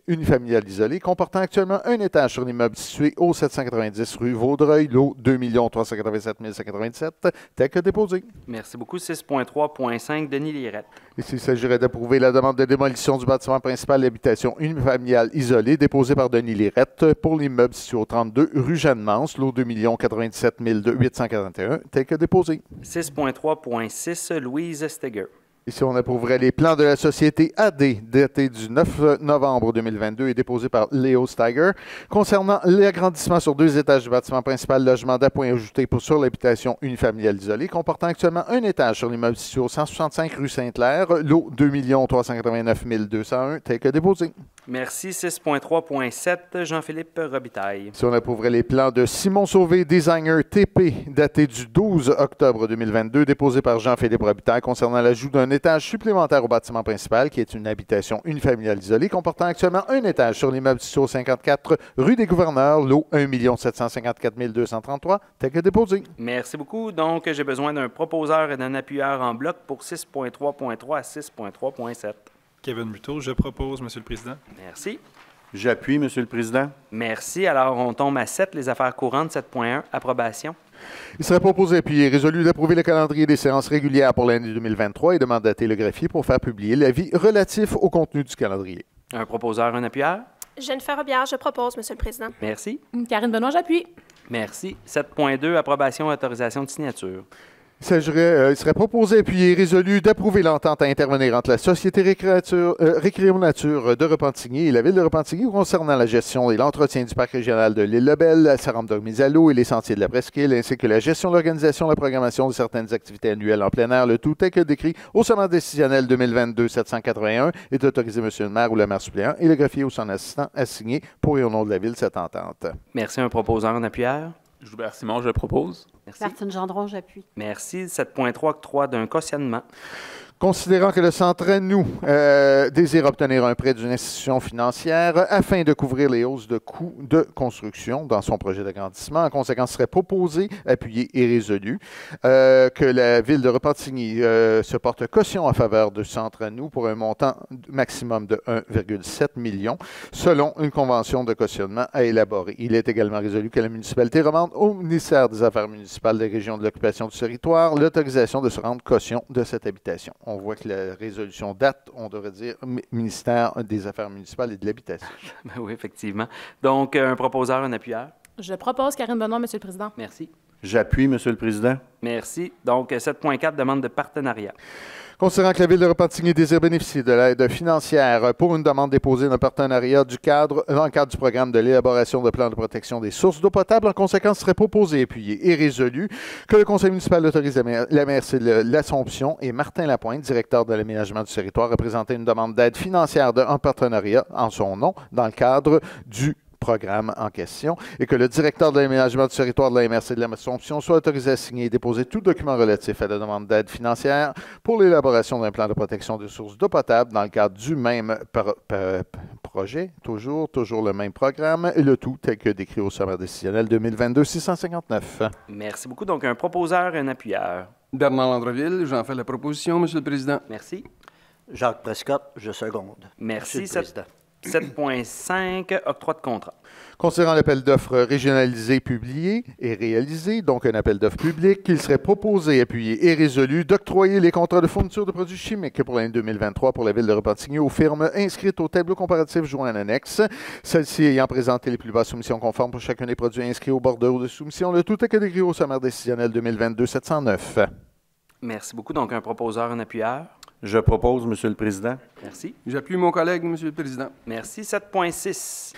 unifamiliale isolée, comportant actuellement un étage sur l'immeuble situé au 790 rue Vaudreuil, lot 2 387 197, tel que déposé. Merci beaucoup. 6.3.5, Denis Lirette. Ici, il s'agirait d'approuver la demande de démolition du bâtiment principal d'habitation unifamiliale isolée, déposée par Denis Lirette pour l'immeuble situé au 32 rue Jeanne-Mance, lot 2 097 841, tel que déposé. 6.3.6, Louise Steger. Ici, on approuverait les plans de la société AD, datés du 9 novembre 2022 et déposés par Léo Steiger, concernant l'agrandissement sur 2 étages du bâtiment principal, logement d'appoint ajouté sur l'habitation unifamiliale isolée, comportant actuellement un étage sur l'immeuble situé au 165 rue Sainte-Claire, lot 2 389 201, tel que déposé. Merci. 6.3.7, Jean-Philippe Robitaille. Si on approuverait les plans de Simon Sauvé, designer TP, datés du 12 octobre 2022, déposés par Jean-Philippe Robitaille concernant l'ajout d'un étage supplémentaire au bâtiment principal, qui est une habitation unifamiliale isolée comportant actuellement un étage sur l'immeuble Tissot 54 rue des Gouverneurs, lot 1 754 233, tel que déposé. Merci beaucoup. Donc, j'ai besoin d'un proposeur et d'un appuyeur en bloc pour 6.3.3 à 6.3.7. Kevin Buteau, je propose, Monsieur le Président. Merci. J'appuie, Monsieur le Président. Merci. Alors, on tombe à 7, les affaires courantes, 7.1, approbation. Il serait proposé puis résolu d'approuver le calendrier des séances régulières pour l'année 2023 et de mandater le greffier pour faire publier l'avis relatif au contenu du calendrier. Un proposeur, un appuyeur. Jennifer Robillard, je propose, Monsieur le Président. Merci. Karine Benoît, j'appuie. Merci. 7.2, approbation et autorisation de signature. Il serait proposé, puis résolu d'approuver l'entente à intervenir entre la Société Récréation Nature de Repentigny et la Ville de Repentigny concernant la gestion et l'entretien du parc régional de l'île Lebel, sa rampe de mise à l'eau et les sentiers de la presqu'île, ainsi que la gestion, l'organisation et la programmation de certaines activités annuelles en plein air, le tout tel que décrit au sommaire décisionnel 2022-781 est autorisé M. le maire ou le maire suppléant et le greffier ou son assistant à signer pour et au nom de la Ville cette entente. Merci. Un proposeur, un appuyeur. Joubert Simon, je propose. Merci. Martine Gendron, j'appuie. Merci. 7.3, octroi d'un cautionnement. Considérant que le Centre Anou désire obtenir un prêt d'une institution financière afin de couvrir les hausses de coûts de construction dans son projet d'agrandissement, en conséquence, serait proposé, appuyé et résolu que la Ville de Repentigny se porte caution en faveur du Centre Anou pour un montant maximum de 1,7 million, selon une convention de cautionnement à élaborer. Il est également résolu que la municipalité demande au ministère des Affaires municipales des régions de l'occupation du territoire l'autorisation de se rendre caution de cette habitation. On voit que la résolution date, on devrait dire, ministère des Affaires municipales et de l'Habitation. Oui, effectivement. Donc, un proposeur, un appuyeur. Je propose Karine Benoît, Monsieur le Président. Merci. J'appuie, Monsieur le Président. Merci. Donc, 7.4, demande de partenariat. Considérant que la Ville de Repentigny désire bénéficier de l'aide financière pour une demande déposée d'un partenariat dans le cadre du programme de l'élaboration de plans de protection des sources d'eau potable, en conséquence, serait proposé, appuyé et résolu que le Conseil municipal autorise la MRC de l'Assomption et Martin Lapointe, directeur de l'aménagement du territoire, à présenter une demande d'aide financière en partenariat en son nom dans le cadre du programme en question et que le directeur de l'aménagement du territoire de la MRC de l'Assomption soit autorisé à signer et déposer tout document relatif à la demande d'aide financière pour l'élaboration d'un plan de protection des sources d'eau potable dans le cadre du même projet, toujours le même programme, et le tout tel que décrit au sommaire décisionnel 2022-659. Merci beaucoup. Donc, un proposeur et un appuyeur. Bernard Landreville, j'en fais la proposition, Monsieur le Président. Merci. Jacques Prescott, je seconde. Merci. Monsieur le Président. 7.5, octroi de contrat. Considérant l'appel d'offres régionalisé publié et réalisé, donc un appel d'offres public, il serait proposé, appuyé et résolu d'octroyer les contrats de fourniture de produits chimiques pour l'année 2023 pour la Ville de Repentigny aux firmes inscrites au tableau comparatif joint en annexe, celles-ci ayant présenté les plus basses soumissions conformes pour chacun des produits inscrits au bordereau de soumission, le tout est que décrit au sommaire décisionnel 2022-709. Merci beaucoup. Donc, un proposeur, un appuyeur. Je propose, Monsieur le Président. Merci. J'appuie mon collègue, Monsieur le Président. Merci. 7.6,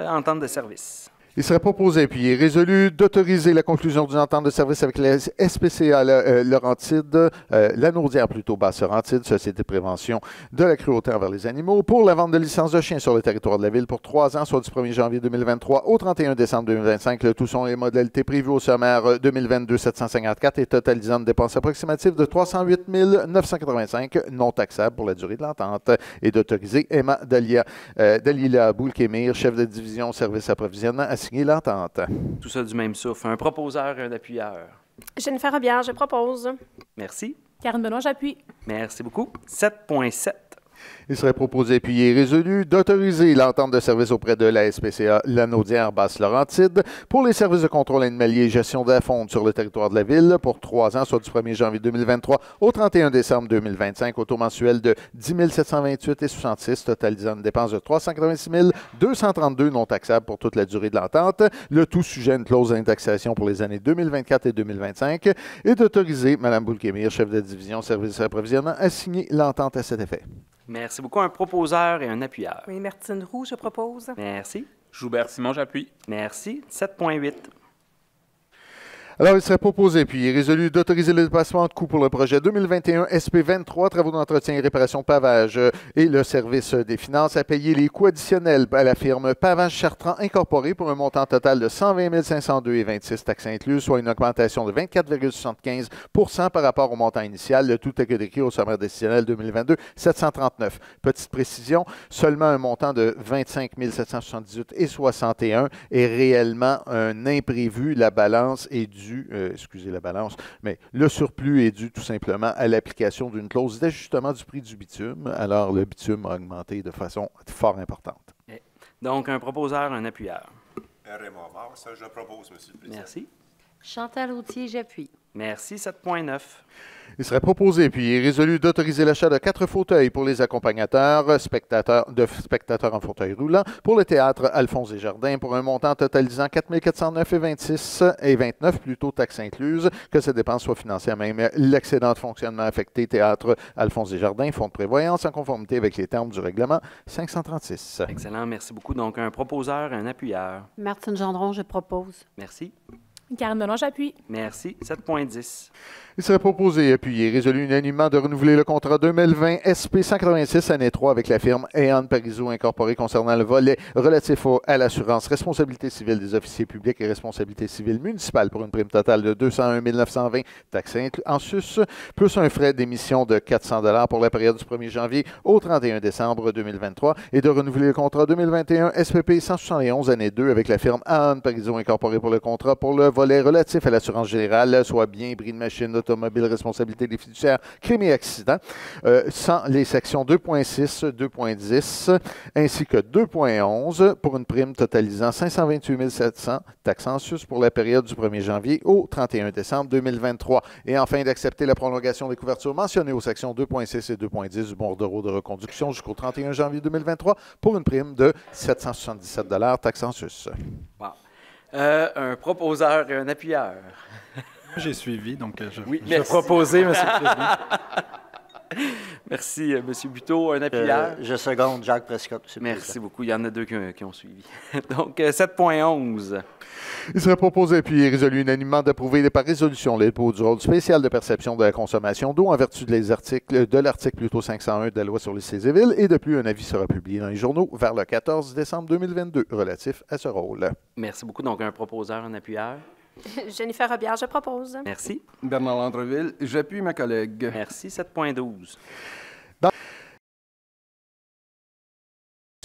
entente de service. Il serait proposé, puis résolu, d'autoriser la conclusion d'une entente de service avec la SPCA Laurentide, Lanaudière plutôt Basse-Laurentide, Société de prévention de la cruauté envers les animaux, pour la vente de licences de chiens sur le territoire de la Ville pour 3 ans, soit du 1er janvier 2023 au 31 décembre 2025. Le tout sont les modalités prévues au sommaire 2022-754 et totalisant une dépense approximative de 308 985 non taxables pour la durée de l'entente, et d'autoriser Emma Dalila Boulkemir, chef de division service approvisionnement, à signer l'entente. Tout ça du même souffle. Un proposeur et un appuyeur. Jennifer Robillard, je propose. Merci. Karine Benoît, j'appuie. Merci beaucoup. 7.7. Il serait proposé, puis résolu, d'autoriser l'entente de service auprès de la SPCA Lanaudière Basse-Laurentide pour les services de contrôle animalier et gestion de la faune sur le territoire de la Ville pour 3 ans, soit du 1er janvier 2023 au 31 décembre 2025, au taux mensuel de 10 728,66, totalisant une dépense de 386 232 non taxables pour toute la durée de l'entente, le tout sujet à une clause d'indexation pour les années 2024 et 2025, et d'autoriser Mme Boulkemir, chef de division service approvisionnement, à signer l'entente à cet effet. Merci beaucoup. Un proposeur et un appuyeur. Oui, Martine Roux, je propose. Merci. Joubert Simon, j'appuie. Merci. 7.8. Alors, il serait proposé puis résolu d'autoriser le dépassement de coûts pour le projet 2021 SP23, travaux d'entretien et réparation pavage et le service des finances à payer les coûts additionnels à la firme Pavage Chartrand Incorporée pour un montant total de 120 502,26 taxes incluses, soit une augmentation de 24,75 par rapport au montant initial. Le tout est que décrit au sommaire décisionnel 2022-739. Petite précision, seulement un montant de 25 778,61 est réellement un imprévu. La balance est due excusez la balance, mais le surplus est dû tout simplement à l'application d'une clause d'ajustement du prix du bitume. Alors, le bitume a augmenté de façon fort importante. Donc, un proposeur, un appuyeur. Raymond Mars, je propose, M. le Président. Merci. Chantal Routier, j'appuie. Merci. 7.9. Il serait proposé puis résolu d'autoriser l'achat de 4 fauteuils pour les accompagnateurs, spectateurs en fauteuil roulant pour le théâtre Alphonse Desjardins pour un montant totalisant 4 409,29 plutôt taxes incluses, que ces dépenses soient financées à même l'excédent de fonctionnement affecté théâtre Alphonse Desjardins, fonds de prévoyance en conformité avec les termes du règlement 536. Excellent, merci beaucoup. Donc, un proposeur, un appuyeur. Martine Gendron, je propose. Merci. Karine Benoît, j'appuie. Merci. 7.10. Il serait proposé et appuyé, résolu unanimement de renouveler le contrat 2020 SP 186 année 3 avec la firme Aon Parizeau Incorporée concernant le volet relatif à l'assurance responsabilité civile des officiers publics et responsabilité civile municipale pour une prime totale de 201 920 taxes en sus, plus un frais d'émission de 400 $ pour la période du 1er janvier au 31 décembre 2023 et de renouveler le contrat 2021 SPP 171 année 2 avec la firme Aon Parizeau Incorporée pour le contrat pour le volet relatif à l'assurance générale, soit bien, bris de machine, automobile, responsabilité des fiduciaires, crime et accident, sans les sections 2.6, 2.10 ainsi que 2.11 pour une prime totalisant 528 700 taxes en sus pour la période du 1er janvier au 31 décembre 2023. Et enfin, d'accepter la prolongation des couvertures mentionnées aux sections 2.6 et 2.10 du bordereau de reconduction jusqu'au 31 janvier 2023 pour une prime de 777 $ taxes en sus. Wow. Un proposeur et un appuyeur. J'ai suivi, donc je vais proposer, M. le Président. Merci, M. Buteau. Un appuyeur. Je seconde Jacques Prescott. Merci beaucoup. Il y en a deux qui ont suivi. Donc, 7.11. Il serait proposé puis résolu unanimement d'approuver par résolution les dépôts du rôle spécial de perception de la consommation d'eau en vertu de l'article 501 de la loi sur les CESEVIL et de plus, un avis sera publié dans les journaux vers le 14 décembre 2022 relatif à ce rôle. Merci beaucoup. Donc, un proposeur, un appuyeur. Jennifer Robillard, je propose. Merci. Bernard Landreville, j'appuie ma collègue. Merci. 7.12.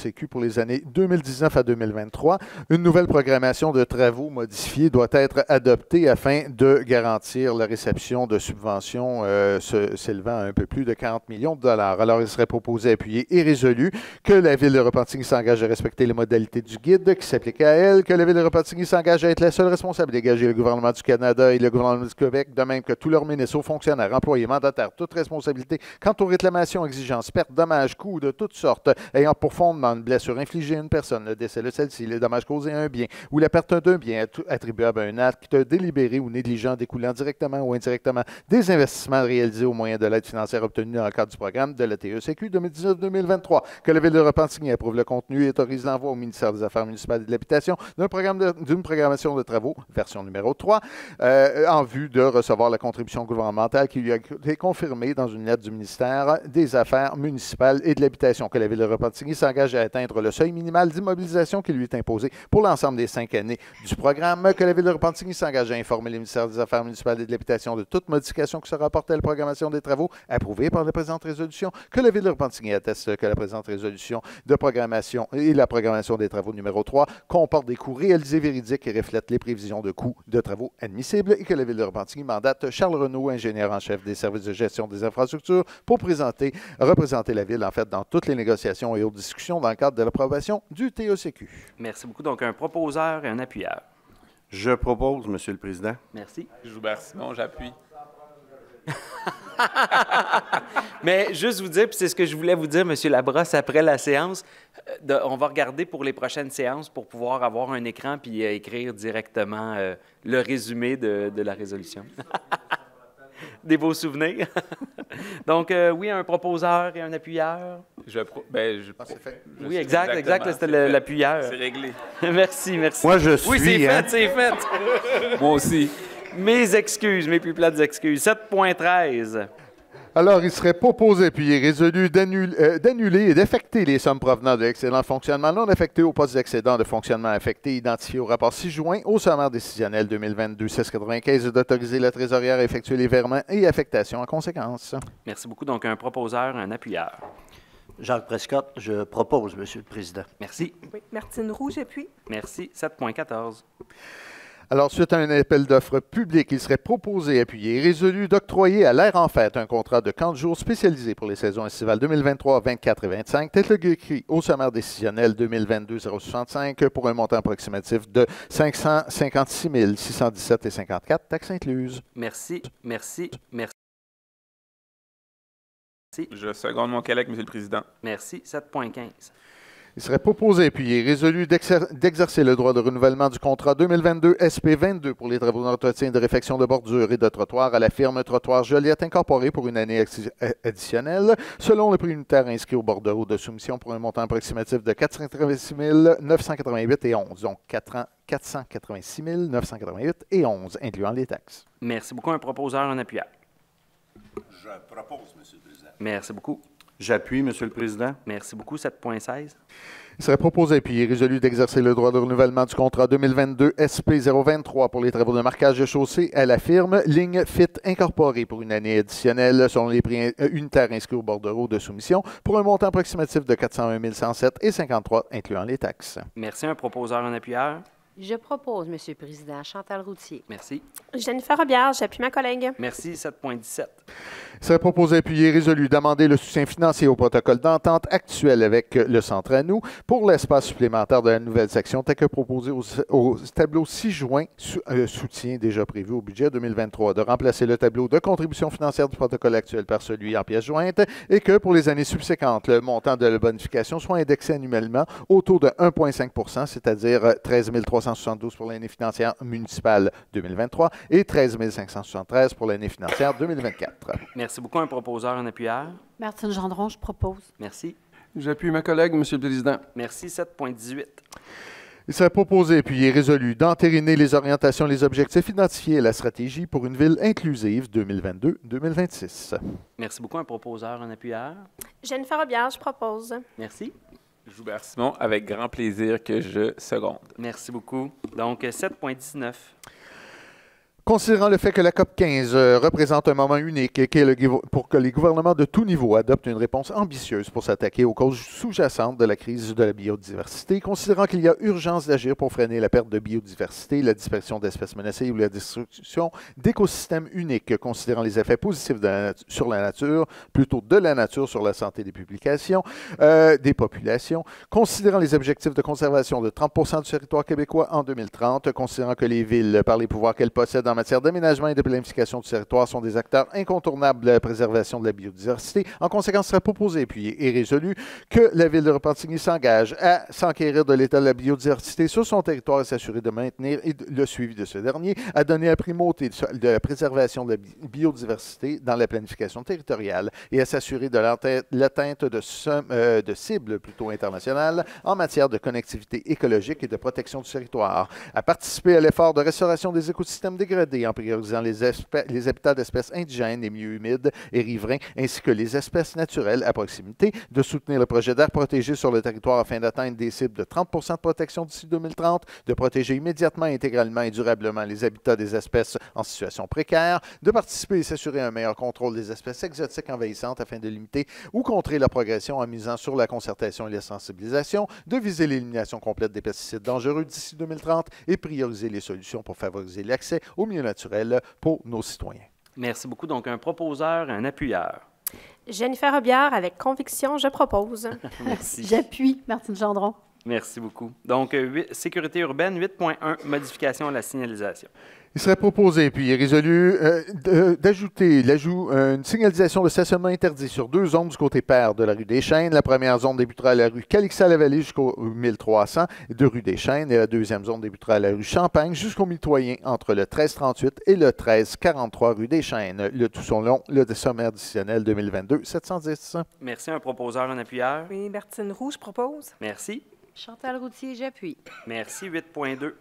CQ pour les années 2019 à 2023. Une nouvelle programmation de travaux modifiée doit être adoptée afin de garantir la réception de subventions s'élevant à un peu plus de 40 millions de dollars. Alors, il serait proposé, appuyé et résolu que la Ville de Repentigny s'engage à respecter les modalités du guide qui s'appliquent à elle, que la Ville de Repentigny s'engage à être la seule responsable d'égager le gouvernement du Canada et le gouvernement du Québec, de même que tous leurs ministres, fonctionnaires, employés, mandataires, toute responsabilité quant aux réclamations, exigences, pertes, dommages, coûts de toutes sortes ayant pour fondement une blessure infligée à une personne, le décès de celle-ci, les dommages causés à un bien ou la perte d'un bien attribuable à un acte délibéré ou négligent découlant directement ou indirectement des investissements réalisés au moyen de l'aide financière obtenue dans le cadre du programme de la TECQ 2019-2023, que la Ville de Repentigny approuve le contenu et autorise l'envoi au ministère des Affaires municipales et de l'Habitation d'une programmation de travaux, version numéro 3, en vue de recevoir la contribution gouvernementale qui lui a été confirmée dans une lettre du ministère des Affaires municipales et de l'Habitation, que la Ville de Repentigny s'engage à atteindre le seuil minimal d'immobilisation qui lui est imposé pour l'ensemble des 5 années du programme, que la Ville de Repentigny s'engage à informer les ministères des Affaires municipales et de l'Habitation de toute modification qui sera apportée à la programmation des travaux approuvée par la présente résolution, que la Ville de Repentigny atteste que la présente résolution de programmation et la programmation des travaux numéro 3 comporte des coûts réalisés véridiques et reflètent les prévisions de coûts de travaux admissibles et que la Ville de Repentigny mandate Charles Renaud, ingénieur en chef des services de gestion des infrastructures, pour représenter la Ville en fait dans toutes les négociations et autres discussions dans le cadre de l'approbation du TECQ. Merci beaucoup. Donc, un proposeur et un appuyeur. Je propose, M. le Président. Merci. Joubert-Simon, j'appuie. Mais juste vous dire, puis c'est ce que je voulais vous dire, M. Labrosse, après la séance, on va regarder pour les prochaines séances pour pouvoir avoir un écran puis écrire directement le résumé de la résolution. Des beaux souvenirs. Donc, oui, un proposeur et un appuyeur. c'est fait. Oui, exact. C'était l'appuyeur. C'est réglé. Merci. Moi, je suis. Oui, c'est fait. Moi aussi. Mes excuses, mes plus plates excuses. 7.13. Alors, il serait proposé puis résolu d'annuler et d'affecter les sommes provenant de l'excédent fonctionnement non affecté au poste d'excédent de fonctionnement affecté identifié au rapport 6 juin au sommaire décisionnel 2022-1695 et d'autoriser la trésorière à effectuer les virements et affectations en conséquence. Merci beaucoup. Donc, un proposeur, un appuyeur. Jacques Prescott, je propose, Monsieur le Président. Merci. Oui, Martine Roux, j'appuie. Merci. 7.14. Alors, suite à un appel d'offres public, il serait proposé, appuyé et résolu d'octroyer à l'Air en Fête un contrat de camp de jour spécialisé pour les saisons estivales 2023, 24 et 25, tel que écrit au sommaire décisionnel 2022-065 pour un montant approximatif de 556 617,54, taxes incluses. Merci. Je seconde mon collègue, Monsieur le Président. Merci. 7.15. Il serait proposé puis résolu d'exercer le droit de renouvellement du contrat 2022 SP22 pour les travaux d'entretien et de réfection de bordure et de trottoir à la firme Trottoir Joliette Incorporée pour une année additionnelle, selon le prix unitaire inscrit au bordereau de soumission pour un montant approximatif de 486 988,11. Donc 486 988,11, incluant les taxes. Merci beaucoup. Un proposeur, un appuyeur. Je propose, Monsieur le Président. Merci beaucoup. J'appuie, Monsieur le Président. Merci beaucoup. 7.16. Il serait proposé puis résolu d'exercer le droit de renouvellement du contrat 2022 SP023 pour les travaux de marquage de chaussée à la firme Ligne Fit Incorporée pour une année additionnelle selon les prix unitaires inscrits au bordereau de soumission pour un montant approximatif de 401 107,53, incluant les taxes. Merci. Un proposeur, un appuyeur. Je propose, Monsieur le Président, Chantal Routier. Merci. Jennifer Robillard, j'appuie ma collègue. Merci. 7.17. Il serait proposé, appuyé et résolu d'amender le soutien financier au protocole d'entente actuel avec le Centre à nous pour l'espace supplémentaire de la nouvelle section tel que proposé au tableau 6 juin, soutien déjà prévu au budget 2023, de remplacer le tableau de contribution financière du protocole actuel par celui en pièces jointes et que pour les années subséquentes, le montant de la bonification soit indexé annuellement au taux de 1,5 %, c'est-à-dire 13 372 pour l'année financière municipale 2023 et 13 573 pour l'année financière 2024. Merci beaucoup. Un proposeur, un appuyeur. Martine Gendron, je propose. Merci. J'appuie ma collègue, Monsieur le Président. Merci. 7.18. Il serait proposé puis résolu d'entériner les orientations et les objectifs identifiés à la stratégie pour une ville inclusive 2022-2026. Merci beaucoup. Un proposeur, un appuyeur. Jennifer Robillard, je propose. Merci. Joubert Simon, avec grand plaisir que je seconde. Merci beaucoup. Donc, 7.19. Considérant le fait que la COP 15 représente un moment unique et pour que les gouvernements de tout niveau adoptent une réponse ambitieuse pour s'attaquer aux causes sous-jacentes de la crise de la biodiversité, considérant qu'il y a urgence d'agir pour freiner la perte de biodiversité, la disparition d'espèces menacées ou la destruction d'écosystèmes uniques, considérant les effets positifs sur la nature, plutôt de la nature sur la santé des populations, considérant les objectifs de conservation de 30 % du territoire québécois en 2030, considérant que les villes, par les pouvoirs qu'elles possèdent en matière d'aménagement et de planification du territoire, sont des acteurs incontournables de la préservation de la biodiversité. En conséquence, il serait proposé, puis et résolu, que la Ville de Repentigny s'engage à s'enquérir de l'état de la biodiversité sur son territoire et s'assurer de maintenir le suivi de ce dernier, à donner la primauté de la préservation de la biodiversité dans la planification territoriale et à s'assurer de l'atteinte de cibles plutôt internationales en matière de connectivité écologique et de protection du territoire, à participer à l'effort de restauration des écosystèmes dégradés en priorisant les habitats d'espèces indigènes, les milieux humides et riverains, ainsi que les espèces naturelles à proximité, de soutenir le projet d'air protégé sur le territoire afin d'atteindre des cibles de 30 % de protection d'ici 2030, de protéger immédiatement, intégralement et durablement les habitats des espèces en situation précaire, de participer et s'assurer un meilleur contrôle des espèces exotiques envahissantes afin de limiter ou contrer la progression en misant sur la concertation et la sensibilisation, de viser l'élimination complète des pesticides dangereux d'ici 2030 et prioriser les solutions pour favoriser l'accès au milieu naturel pour nos citoyens. Merci beaucoup. Donc, un proposeur, un appuyeur. Jennifer Robillard, avec conviction, je propose. Merci. J'appuie, Martine Gendron. Merci beaucoup. Donc, sécurité urbaine, 8.1, modification à la signalisation. Il serait proposé, puis résolu, d'ajouter une signalisation de stationnement interdit sur 2 zones du côté pair de la rue des Chênes. La première zone débutera à la rue Calixa-la-Vallée jusqu'au 1300 de rue des Chênes et la deuxième zone débutera à la rue Champagne jusqu'au mitoyen entre le 1338 et le 1343 rue des Chênes. Le tout selon le sommaire additionnel 2022-710. Merci. Un proposeur, un appuyeur. Oui, Martine Roux, je propose. Merci. Chantal Routier, j'appuie. Merci. 8.2.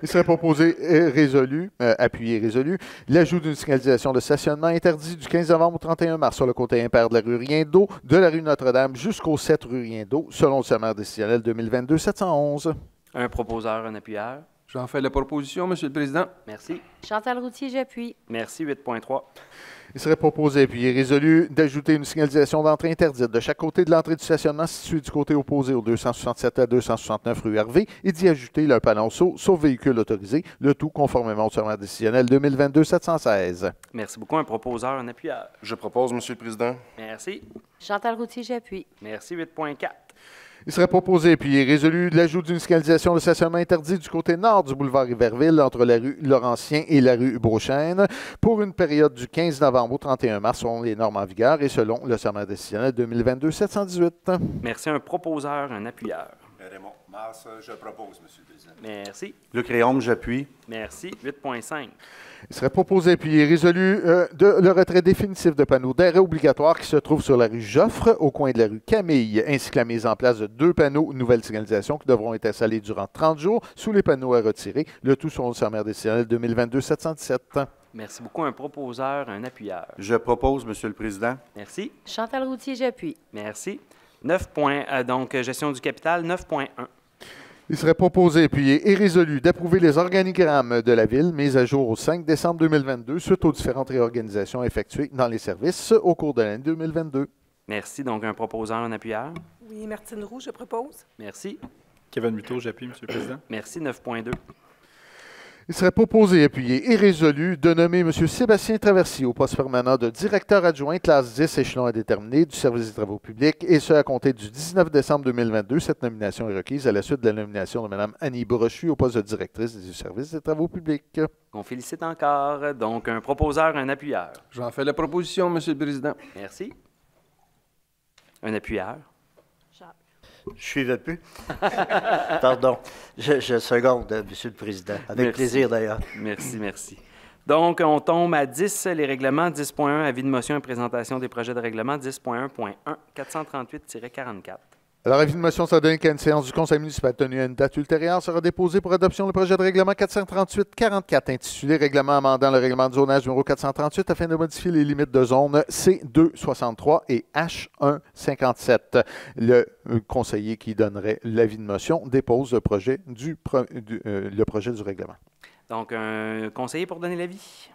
Il serait proposé et résolu, appuyé et résolu, l'ajout d'une signalisation de stationnement interdit du 15 novembre au 31 mars sur le côté impair de la rue Riendeau, de la rue Notre-Dame jusqu'au 7 rue Riendeau, selon le sommaire décisionnel 2022-711. Un proposeur, un appuyeur. J'en fais la proposition, Monsieur le Président. Merci. Chantal Routier, j'appuie. Merci. 8.3. Il serait proposé, appuyé et résolu, d'ajouter une signalisation d'entrée interdite de chaque côté de l'entrée du stationnement situé du côté opposé au 267 à 269 rue Hervé et d'y ajouter le panonceau sauf véhicule autorisé, le tout conformément au sommaire décisionnel 2022-716. Merci beaucoup. Un proposeur, un appuyeur. Je propose, Monsieur le Président. Merci. Chantal Routier, j'appuie. Merci. 8.4. Il serait proposé, appuyé et résolu, l'ajout d'une signalisation de stationnement interdit du côté nord du boulevard Iberville entre la rue Laurentien et la rue Beauchesne pour une période du 15 novembre au 31 mars selon les normes en vigueur et selon le sommaire décisionnel 2022-718. Merci. Un proposeur, un appuyeur. Raymond Mars, je propose, Monsieur le Président. Merci. Luc Réaume, j'appuie. Merci. 8.5. Il serait proposé, appuyé et résolu le retrait définitif de panneaux d'arrêt obligatoires qui se trouvent sur la rue Joffre, au coin de la rue Camille, ainsi que la mise en place de 2 panneaux nouvelle signalisation qui devront être installés durant 30 jours sous les panneaux à retirer, le tout selon le sommaire décisionnel 2022-717. Merci beaucoup. Un proposeur, un appuyeur. Je propose, Monsieur le Président. Merci. Chantal Routier, j'appuie. Merci. 9 points, donc gestion du capital, 9.1. Il serait proposé, appuyé et résolu d'approuver les organigrammes de la Ville mis à jour au 5 décembre 2022 suite aux différentes réorganisations effectuées dans les services au cours de l'année 2022. Merci. Donc, un proposeur, un appuyeur. Oui, Martine Roux, je propose. Merci. Kevin Muto, j'appuie, Monsieur le Président. Merci. 9.2. Il serait proposé, appuyé et résolu de nommer M. Sébastien Traversier au poste permanent de directeur adjoint classe 10 échelon indéterminé du service des travaux publics, et ce à compter du 19 décembre 2022. Cette nomination est requise à la suite de la nomination de Mme Annie Brochu au poste de directrice du service des travaux publics. On félicite encore. Donc, un proposeur, un appuyeur. J'en fais la proposition, Monsieur le Président. Merci. Un appuyeur. Je suivais plus. Pardon. Je seconde, Monsieur le Président. Avec plaisir, d'ailleurs. Merci, merci. Donc, on tombe à 10, les règlements. 10.1, avis de motion et présentation des projets de règlement. 10.1.1, 438-44. Alors, avis de motion, ça donne qu'à une séance du Conseil municipal tenue à une date ultérieure sera déposé pour adoption le projet de règlement 438-44 intitulé Règlement amendant le règlement de zonage numéro 438 afin de modifier les limites de zone C263 et H157. Le conseiller qui donnerait l'avis de motion dépose le projet du règlement. Donc, un conseiller pour donner l'avis.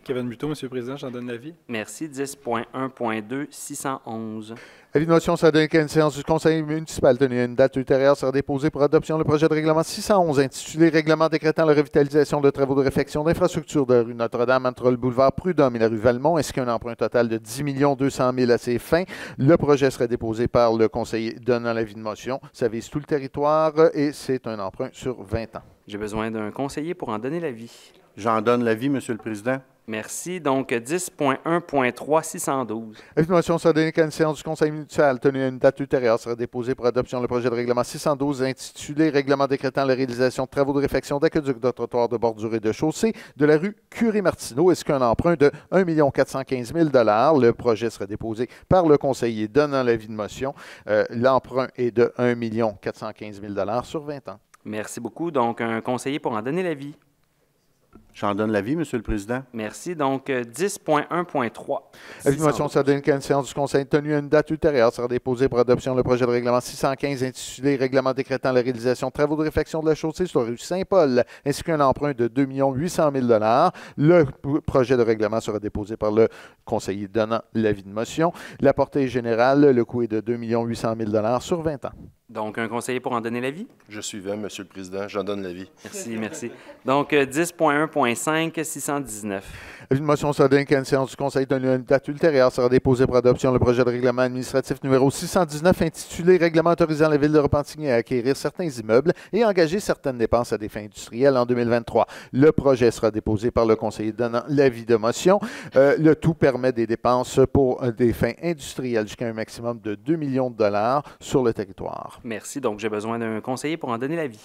Kevin Muto, Monsieur le Président, j'en donne l'avis. Merci. 10.1.2, 611. Avis de motion, ça donne qu'à une séance du Conseil municipal tenue à une date ultérieure sera déposé pour adoption le projet de règlement 611 intitulé Règlement décrétant la revitalisation de travaux de réfection d'infrastructures de la rue Notre-Dame entre le boulevard Prud'homme et la rue Valmont, ainsi qu'un emprunt total de 10 200 000 à ses fins. Le projet serait déposé par le conseiller donnant l'avis de motion. Ça vise tout le territoire et c'est un emprunt sur 20 ans. J'ai besoin d'un conseiller pour en donner l'avis. J'en donne l'avis, Monsieur le Président. Merci. Donc, 10.1.3, 612. Avis de motion, ça donne qu'à une séance du Conseil municipal tenue à une date ultérieure sera déposé pour adoption le projet de règlement 612 intitulé Règlement décrétant la réalisation de travaux de réfection d'aqueduc de trottoir de bordure et de chaussée de la rue Curie-Martineau, ainsi qu'un emprunt de 1 415 000 $. Le projet sera déposé par le conseiller donnant l'avis de motion. L'emprunt est de 1 415 000 $ sur 20 ans. Merci beaucoup. Donc, un conseiller pour en donner l'avis. J'en donne l'avis, Monsieur le Président. Merci. Donc, 10.1.3. Avis de motion, ça donne qu'à une séance du Conseil tenue à une date ultérieure sera déposé pour adoption le projet de règlement 615 intitulé Règlement décrétant la réalisation de travaux de réfection de la chaussée sur la rue Saint-Paul, ainsi qu'un emprunt de 2 800 000 $. Le projet de règlement sera déposé par le conseiller donnant l'avis de motion. La portée est générale. Le coût est de 2 800 000 $ sur 20 ans. Donc, un conseiller pour en donner l'avis? Je suivais, Monsieur le Président. J'en donne l'avis. Merci, merci. Donc, 10.1.5, 619. Avis de motion, ça donne qu'à une séance du Conseil tenue à une date ultérieure sera déposé pour adoption le projet de règlement administratif numéro 619 intitulé Règlement autorisant la Ville de Repentigny à acquérir certains immeubles et engager certaines dépenses à des fins industrielles en 2023. Le projet sera déposé par le conseiller donnant l'avis de motion. Le tout permet des dépenses pour des fins industrielles jusqu'à un maximum de 2 millions de $ sur le territoire. Merci. Donc, j'ai besoin d'un conseiller pour en donner l'avis.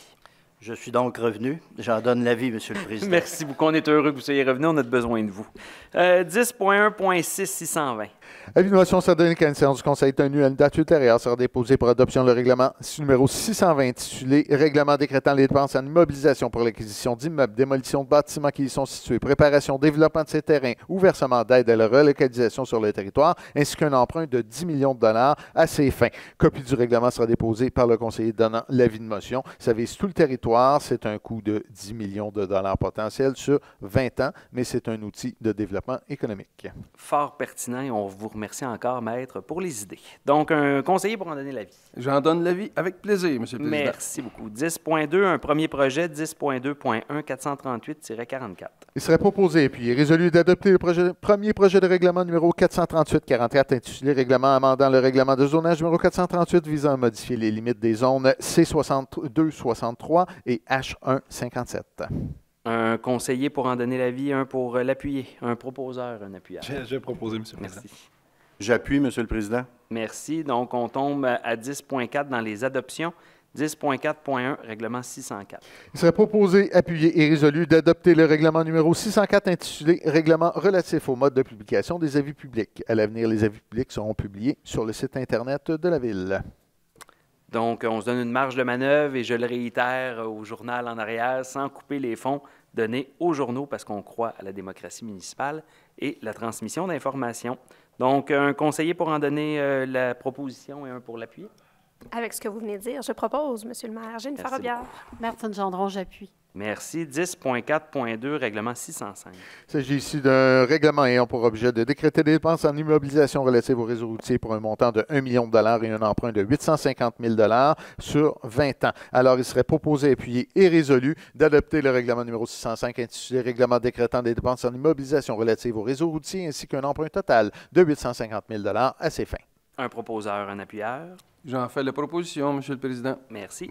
Je suis donc revenu. J'en donne l'avis, Monsieur le Président. Merci beaucoup. On est heureux que vous soyez revenu. On a besoin de vous. 10.1.6, 620. Avis de motion sera donné qu'à une séance du Conseil tenue à une date ultérieure sera déposé pour adoption le règlement numéro 620 intitulé « Règlement décrétant les dépenses en immobilisation pour l'acquisition d'immeubles, démolition de bâtiments qui y sont situés, préparation, développement de ces terrains ou versement d'aide à la relocalisation sur le territoire, ainsi qu'un emprunt de 10 millions de dollars à ces fins. » Copie du règlement sera déposée par le conseiller donnant l'avis de motion. Ça vise tout le territoire. C'est un coût de 10 millions de dollars potentiels sur 20 ans, mais c'est un outil de développement économique. Fort pertinent et on vous remercie encore, Maître, pour les idées. Donc, un conseiller pour en donner l'avis. J'en donne l'avis avec plaisir, Monsieur le Président. Merci beaucoup. 10.2, un premier projet, 10.2.1, 438-44. Il serait proposé et puis résolu d'adopter le premier projet de règlement numéro 438-44 intitulé « Règlement amendant le règlement de zonage numéro 438 visant à modifier les limites des zones C62-63 et H1-57. » Un conseiller pour en donner l'avis, un pour l'appuyer, un proposeur, un appuyeur. J'ai proposé, Monsieur le Président. Merci. J'appuie, Monsieur le Président. Merci. Donc, on tombe à 10.4 dans les adoptions. 10.4.1, règlement 604. Il serait proposé, appuyé et résolu d'adopter le règlement numéro 604 intitulé « Règlement relatif au mode de publication des avis publics ». À l'avenir, les avis publics seront publiés sur le site Internet de la Ville. Donc, on se donne une marge de manœuvre et je le réitère au journal en arrière, sans couper les fonds donnés aux journaux parce qu'on croit à la démocratie municipale et la transmission d'informations. Donc, un conseiller pour en donner la proposition et un pour l'appuyer. Avec ce que vous venez de dire, je propose, Monsieur le maire, Jennifer Robillard. Martine Gendron, j'appuie. Merci. 10.4.2, règlement 605. Il s'agit ici d'un règlement ayant pour objet de décréter des dépenses en immobilisation relatives au réseau routier pour un montant de 1 million de dollars et un emprunt de 850 000 dollars sur 20 ans. Alors, il serait proposé, appuyé et résolu d'adopter le règlement numéro 605 intitulé « Règlement décrétant des dépenses en immobilisation relatives au réseau routier ainsi qu'un emprunt total de 850 000 dollars à ces fins. » Un proposeur, un appuyeur. J'en fais la proposition, Monsieur le Président. Merci.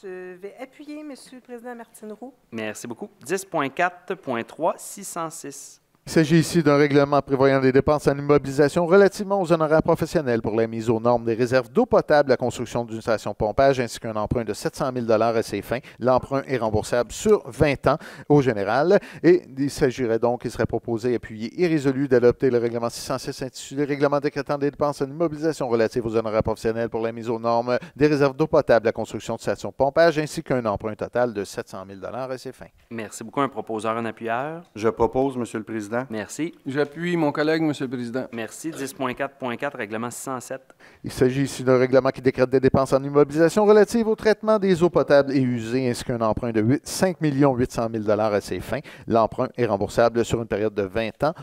Je vais appuyer, Monsieur le Président Martine Roux. Merci beaucoup. 10.4.3, 606. Il s'agit ici d'un règlement prévoyant des dépenses en immobilisation relativement aux honoraires professionnels pour la mise aux normes des réserves d'eau potable, la construction d'une station de pompage ainsi qu'un emprunt de 700 000 $ à ces fins. L'emprunt est remboursable sur 20 ans au général. Et il s'agirait donc, il serait proposé, appuyé et résolu d'adopter le règlement 606 intitulé « Règlement décrétant des dépenses en immobilisation relatives aux honoraires professionnels pour la mise aux normes des réserves d'eau potable, la construction de stations de pompage ainsi qu'un emprunt total de 700 000 $ à ces fins. » Merci beaucoup. Un proposeur, un appuyeur. Je propose, Monsieur le Président. Merci. J'appuie mon collègue, Monsieur le Président. Merci. 10.4.4, règlement 607. Il s'agit ici d'un règlement qui décrète des dépenses en immobilisation relatives au traitement des eaux potables et usées ainsi qu'un emprunt de 5 800 000 $ à ces fins. L'emprunt est remboursable sur une période de 20 ans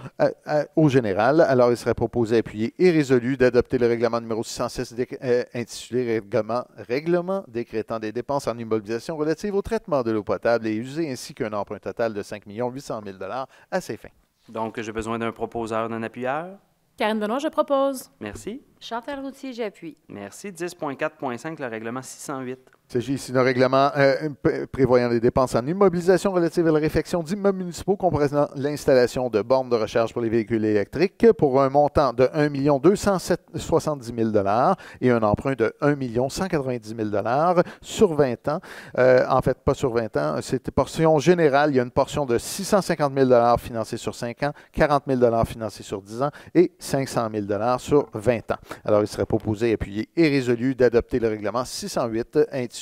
au général. Alors, il serait proposé, appuyé et résolu d'adopter le règlement numéro 606 intitulé Règlement décrétant des dépenses en immobilisation relatives au traitement de l'eau potable et usée ainsi qu'un emprunt total de 5 800 000 $ à ces fins. Donc, j'ai besoin d'un proposeur, d'un appuyeur. Karine Benoît, je propose. Merci. Chantal Routier, j'appuie. Merci. 10.4.5, le règlement 608. Il s'agit ici d'un règlement prévoyant des dépenses en immobilisation relatives à la réfection d'immeubles municipaux comprenant l'installation de bornes de recharge pour les véhicules électriques pour un montant de 1 270 000 $ et un emprunt de 1 190 000 $ sur 20 ans. En fait, pas sur 20 ans, c'est portion générale. Il y a une portion de 650 000 $ financée sur 5 ans, 40 000 $ financée sur 10 ans et 500 000 $ sur 20 ans. Alors, il serait proposé, appuyé et résolu d'adopter le règlement 608 intitulé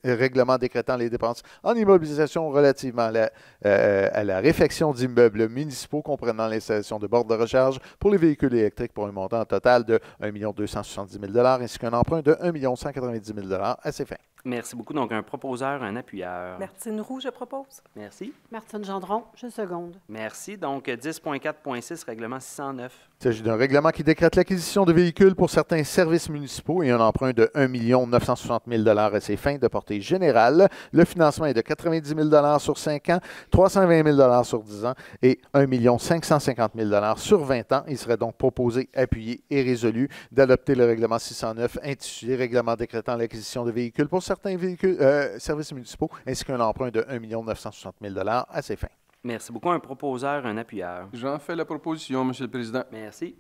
Règlement décrétant les dépenses en immobilisation relativement à la réfection d'immeubles municipaux comprenant l'installation de bornes de recharge pour les véhicules électriques pour un montant total de 1 270 000 $ ainsi qu'un emprunt de 1 190 000 $ à ces fins. Merci beaucoup. Donc, un proposeur, un appuyeur. Martine Roux, je propose. Merci. Martine Gendron, je seconde. Merci. Donc, 10.4.6, règlement 609. Il s'agit d'un règlement qui décrète l'acquisition de véhicules pour certains services municipaux et un emprunt de 1 960 000 $ à ses fins de portée générale. Le financement est de 90 000 $ sur 5 ans, 320 000 $ sur 10 ans et 1 550 000 $ sur 20 ans. Il serait donc proposé, appuyé et résolu d'adopter le règlement 609 intitulé Règlement décrétant l'acquisition de véhicules pour certains services municipaux ainsi qu'un emprunt de 1 960 000 $ à ses fins. Merci beaucoup. Un proposeur, un appuyeur. J'en fais la proposition, Monsieur le Président. Merci.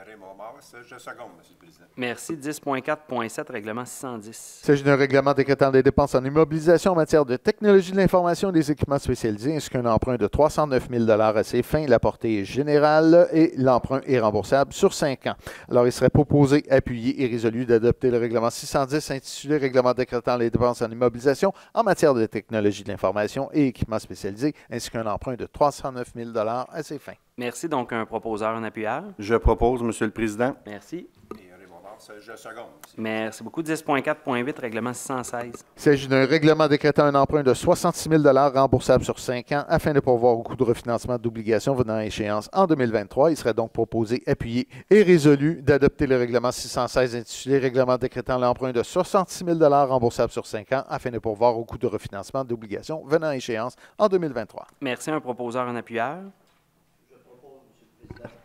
Raymond Mars, je seconde, M. le Président. Merci. 10.4.7, règlement 610. Il s'agit d'un règlement décrétant des dépenses en immobilisation en matière de technologie de l'information et des équipements spécialisés, ainsi qu'un emprunt de 309 000 à ses fins. La portée est générale et l'emprunt est remboursable sur 5 ans. Alors, il serait proposé, appuyé et résolu d'adopter le règlement 610 intitulé « Règlement décrétant les dépenses en immobilisation en matière de technologie de l'information et équipements spécialisés, ainsi qu'un emprunt de 309 000 à ses fins. » Merci. Donc, un proposeur, un appuyeur. Je propose, M. le Président. Merci. Et Raymond Mars, je seconde. Merci beaucoup. 10.4.8, règlement 616. Il s'agit d'un règlement décrétant un emprunt de 66 000 remboursable sur 5 ans afin de pourvoir au coût de refinancement d'obligations venant à échéance en 2023. Il serait donc proposé, appuyé et résolu d'adopter le règlement 616 intitulé « Règlement décrétant l'emprunt de 66 000 remboursable sur 5 ans afin de pourvoir au coût de refinancement d'obligations venant à échéance en 2023. » Merci. Un proposeur, un appuyeur.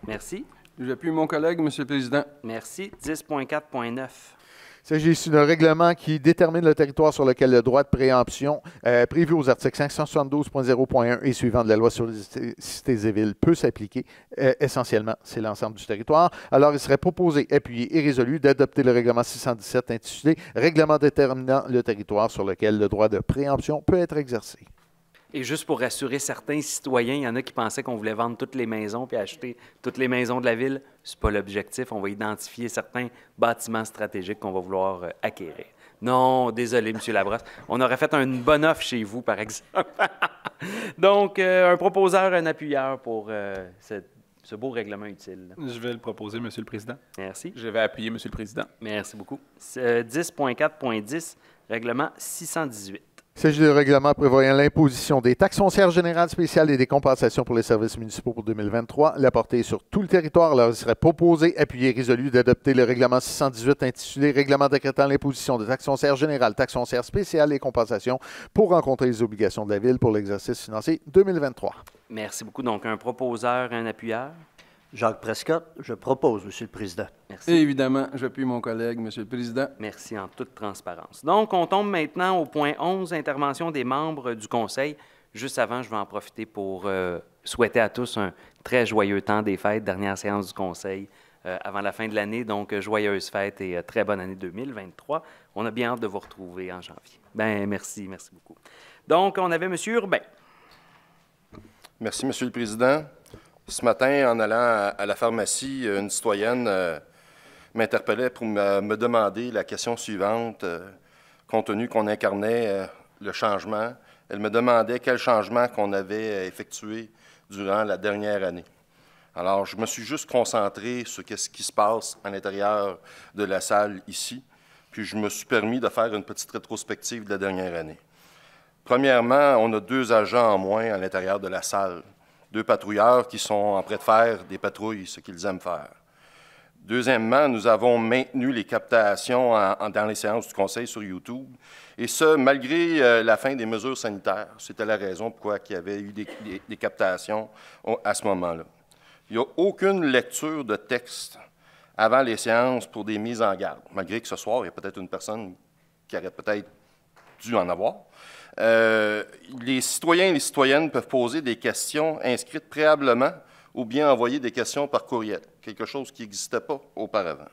Merci. J'appuie mon collègue, M. le Président. Merci. 10.4.9. Il s'agit ici d'un règlement qui détermine le territoire sur lequel le droit de préemption prévu aux articles 572.0.1 et suivant de la loi sur les cités et villes peut s'appliquer. Essentiellement, c'est l'ensemble du territoire. Alors, il serait proposé, appuyé et résolu d'adopter le règlement 617 intitulé « Règlement déterminant le territoire sur lequel le droit de préemption peut être exercé ». Et juste pour rassurer certains citoyens, il y en a qui pensaient qu'on voulait vendre toutes les maisons puis acheter toutes les maisons de la ville. Ce n'est pas l'objectif. On va identifier certains bâtiments stratégiques qu'on va vouloir acquérir. Non, désolé, M. Labrosse. On aurait fait une bonne offre chez vous, par exemple. Donc, un proposeur, un appuyeur pour ce beau règlement utile. Je vais le proposer, M. le Président. Merci. Je vais appuyer, M. le Président. Merci beaucoup. 10.4.10, règlement 618. Il s'agit d'un règlement prévoyant l'imposition des taxes foncières générales spéciales et des compensations pour les services municipaux pour 2023. La portée est sur tout le territoire. Alors, il serait proposé, appuyé et résolu d'adopter le règlement 618 intitulé « Règlement décrétant l'imposition des taxes foncières générales, taxes foncières spéciales et compensations pour rencontrer les obligations de la Ville pour l'exercice financier 2023. » Merci beaucoup. Donc, un proposeur, un appuyeur. Jacques Prescott, je propose, M. le Président. Merci. Et évidemment, j'appuie mon collègue, M. le Président. Merci en toute transparence. Donc, on tombe maintenant au point 11, intervention des membres du Conseil. Juste avant, je vais en profiter pour souhaiter à tous un très joyeux temps des fêtes, dernière séance du Conseil avant la fin de l'année. Donc, joyeuses fêtes et très bonne année 2023. On a bien hâte de vous retrouver en janvier. Merci beaucoup. Donc, on avait M. Urbain. Merci, M. le Président. Ce matin, en allant à la pharmacie, une citoyenne m'interpellait pour me demander la question suivante. Compte tenu qu'on incarnait le changement, elle me demandait quel changement qu'on avait effectué durant la dernière année. Alors, je me suis juste concentré sur ce qui se passe à l'intérieur de la salle ici, puis je me suis permis de faire une petite rétrospective de la dernière année. Premièrement, on a 2 agents en moins à l'intérieur de la salle. 2 patrouilleurs qui sont en train de faire des patrouilles, ce qu'ils aiment faire. Deuxièmement, nous avons maintenu les captations dans les séances du Conseil sur YouTube, et ce, malgré la fin des mesures sanitaires. C'était la raison pourquoi il y avait eu des captations à ce moment-là. Il n'y a aucune lecture de texte avant les séances pour des mises en garde, malgré que ce soir, il y a peut-être une personne qui aurait peut-être dû en avoir. Les citoyens et les citoyennes peuvent poser des questions inscrites préalablement ou bien envoyer des questions par courriel, quelque chose qui n'existait pas auparavant.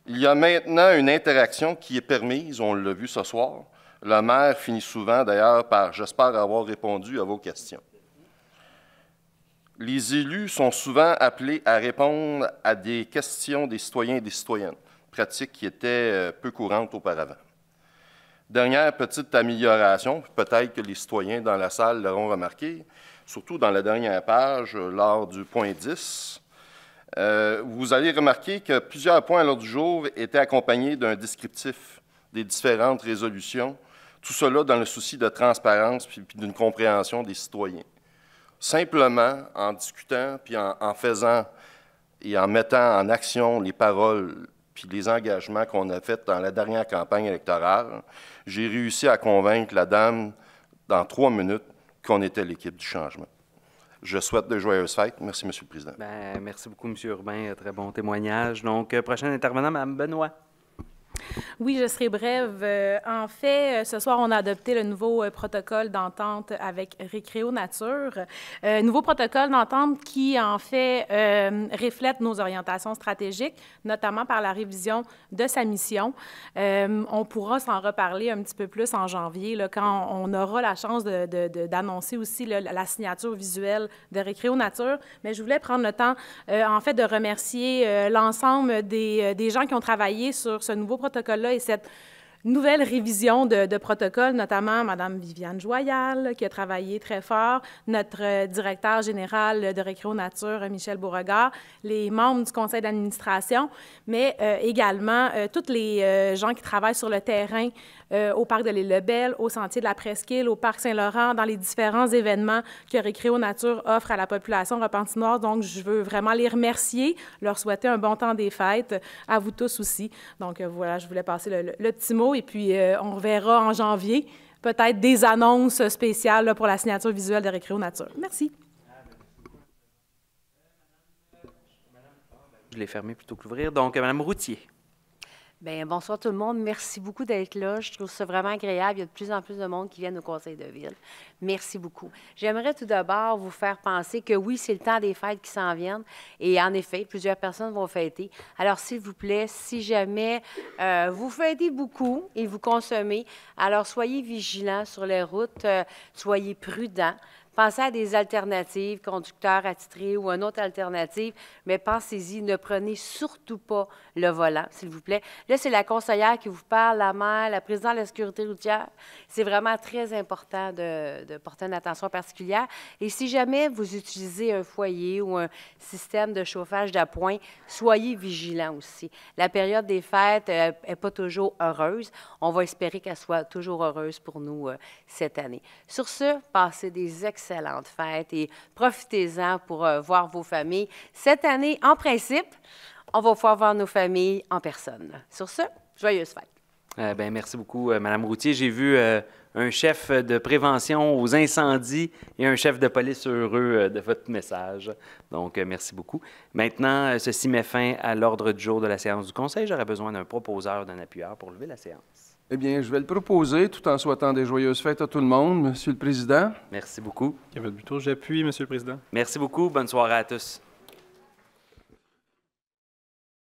Il y a maintenant une interaction qui est permise, on l'a vu ce soir. Le maire finit souvent d'ailleurs par « j'espère avoir répondu à vos questions ». Les élus sont souvent appelés à répondre à des questions des citoyens et des citoyennes, pratique qui était peu courante auparavant. Dernière petite amélioration, peut-être que les citoyens dans la salle l'auront remarqué, surtout dans la dernière page, lors du point 10. Vous allez remarquer que plusieurs points à l'ordre du jour étaient accompagnés d'un descriptif des différentes résolutions, tout cela dans le souci de transparence puis d'une compréhension des citoyens. Simplement, en discutant puis en faisant et en mettant en action les paroles puis les engagements qu'on a faits dans la dernière campagne électorale, j'ai réussi à convaincre la dame, dans 3 minutes, qu'on était l'équipe du changement. Je souhaite de joyeuses fêtes. Merci, M. le Président. Merci beaucoup, M. Urbain. Très bon témoignage. Donc, prochain intervenant, Mme Benoît. Oui, je serai brève. En fait, ce soir, on a adopté le nouveau protocole d'entente avec Récréo Nature. Nouveau protocole d'entente qui, en fait, reflète nos orientations stratégiques, notamment par la révision de sa mission. On pourra s'en reparler un petit peu plus en janvier, là, quand on aura la chance d'annoncer aussi là, la signature visuelle de Récréo Nature. Mais je voulais prendre le temps, en fait, de remercier l'ensemble des gens qui ont travaillé sur ce nouveau protocole-là et cette nouvelle révision de protocole, notamment Mme Viviane Joyal, qui a travaillé très fort, notre directeur général de Récréo Nature, Michel Beauregard, les membres du conseil d'administration, mais également tous les gens qui travaillent sur le terrain au parc de l'Île Lebel, au sentier de la Presqu'île, au parc Saint-Laurent, dans les différents événements que Récréo Nature offre à la population repentinoise. Donc, je veux vraiment les remercier, leur souhaiter un bon temps des fêtes, à vous tous aussi. Donc, voilà, je voulais passer le petit mot et puis on reverra en janvier peut-être des annonces spéciales là, pour la signature visuelle de Récréo Nature. Merci. Je l'ai fermé plutôt que l'ouvrir. Donc, Mme Routier. Bien, bonsoir tout le monde. Merci beaucoup d'être là. Je trouve ça vraiment agréable. Il y a de plus en plus de monde qui viennent au conseil de ville. Merci beaucoup. J'aimerais tout d'abord vous faire penser que oui, c'est le temps des fêtes qui s'en viennent. Et en effet, plusieurs personnes vont fêter. Alors, s'il vous plaît, si jamais vous fêtez beaucoup et vous consommez, alors soyez vigilants sur les routes, soyez prudents. Pensez à des alternatives, conducteurs attitrés ou une autre alternative, mais pensez-y, ne prenez surtout pas le volant, s'il vous plaît. Là, c'est la conseillère qui vous parle, la maire, la présidente de la sécurité routière. C'est vraiment très important de porter une attention particulière. Et si jamais vous utilisez un foyer ou un système de chauffage d'appoint, soyez vigilants aussi. La période des fêtes n'est pas toujours heureuse. On va espérer qu'elle soit toujours heureuse pour nous cette année. Sur ce, passez des excellentes fêtes et profitez-en pour voir vos familles. Cette année, en principe, on va pouvoir voir nos familles en personne. Sur ce, joyeuses fêtes. Bien, merci beaucoup, Mme Routier. J'ai vu un chef de prévention aux incendies et un chef de police heureux de votre message. Donc, merci beaucoup. Maintenant, ceci met fin à l'ordre du jour de la séance du Conseil. J'aurais besoin d'un proposeur, d'un appuyeur pour lever la séance. Eh bien, je vais le proposer tout en souhaitant des joyeuses fêtes à tout le monde, Monsieur le Président. Merci beaucoup. Kevin Buteau, j'appuie, Monsieur le Président. Merci beaucoup. Bonne soirée à tous.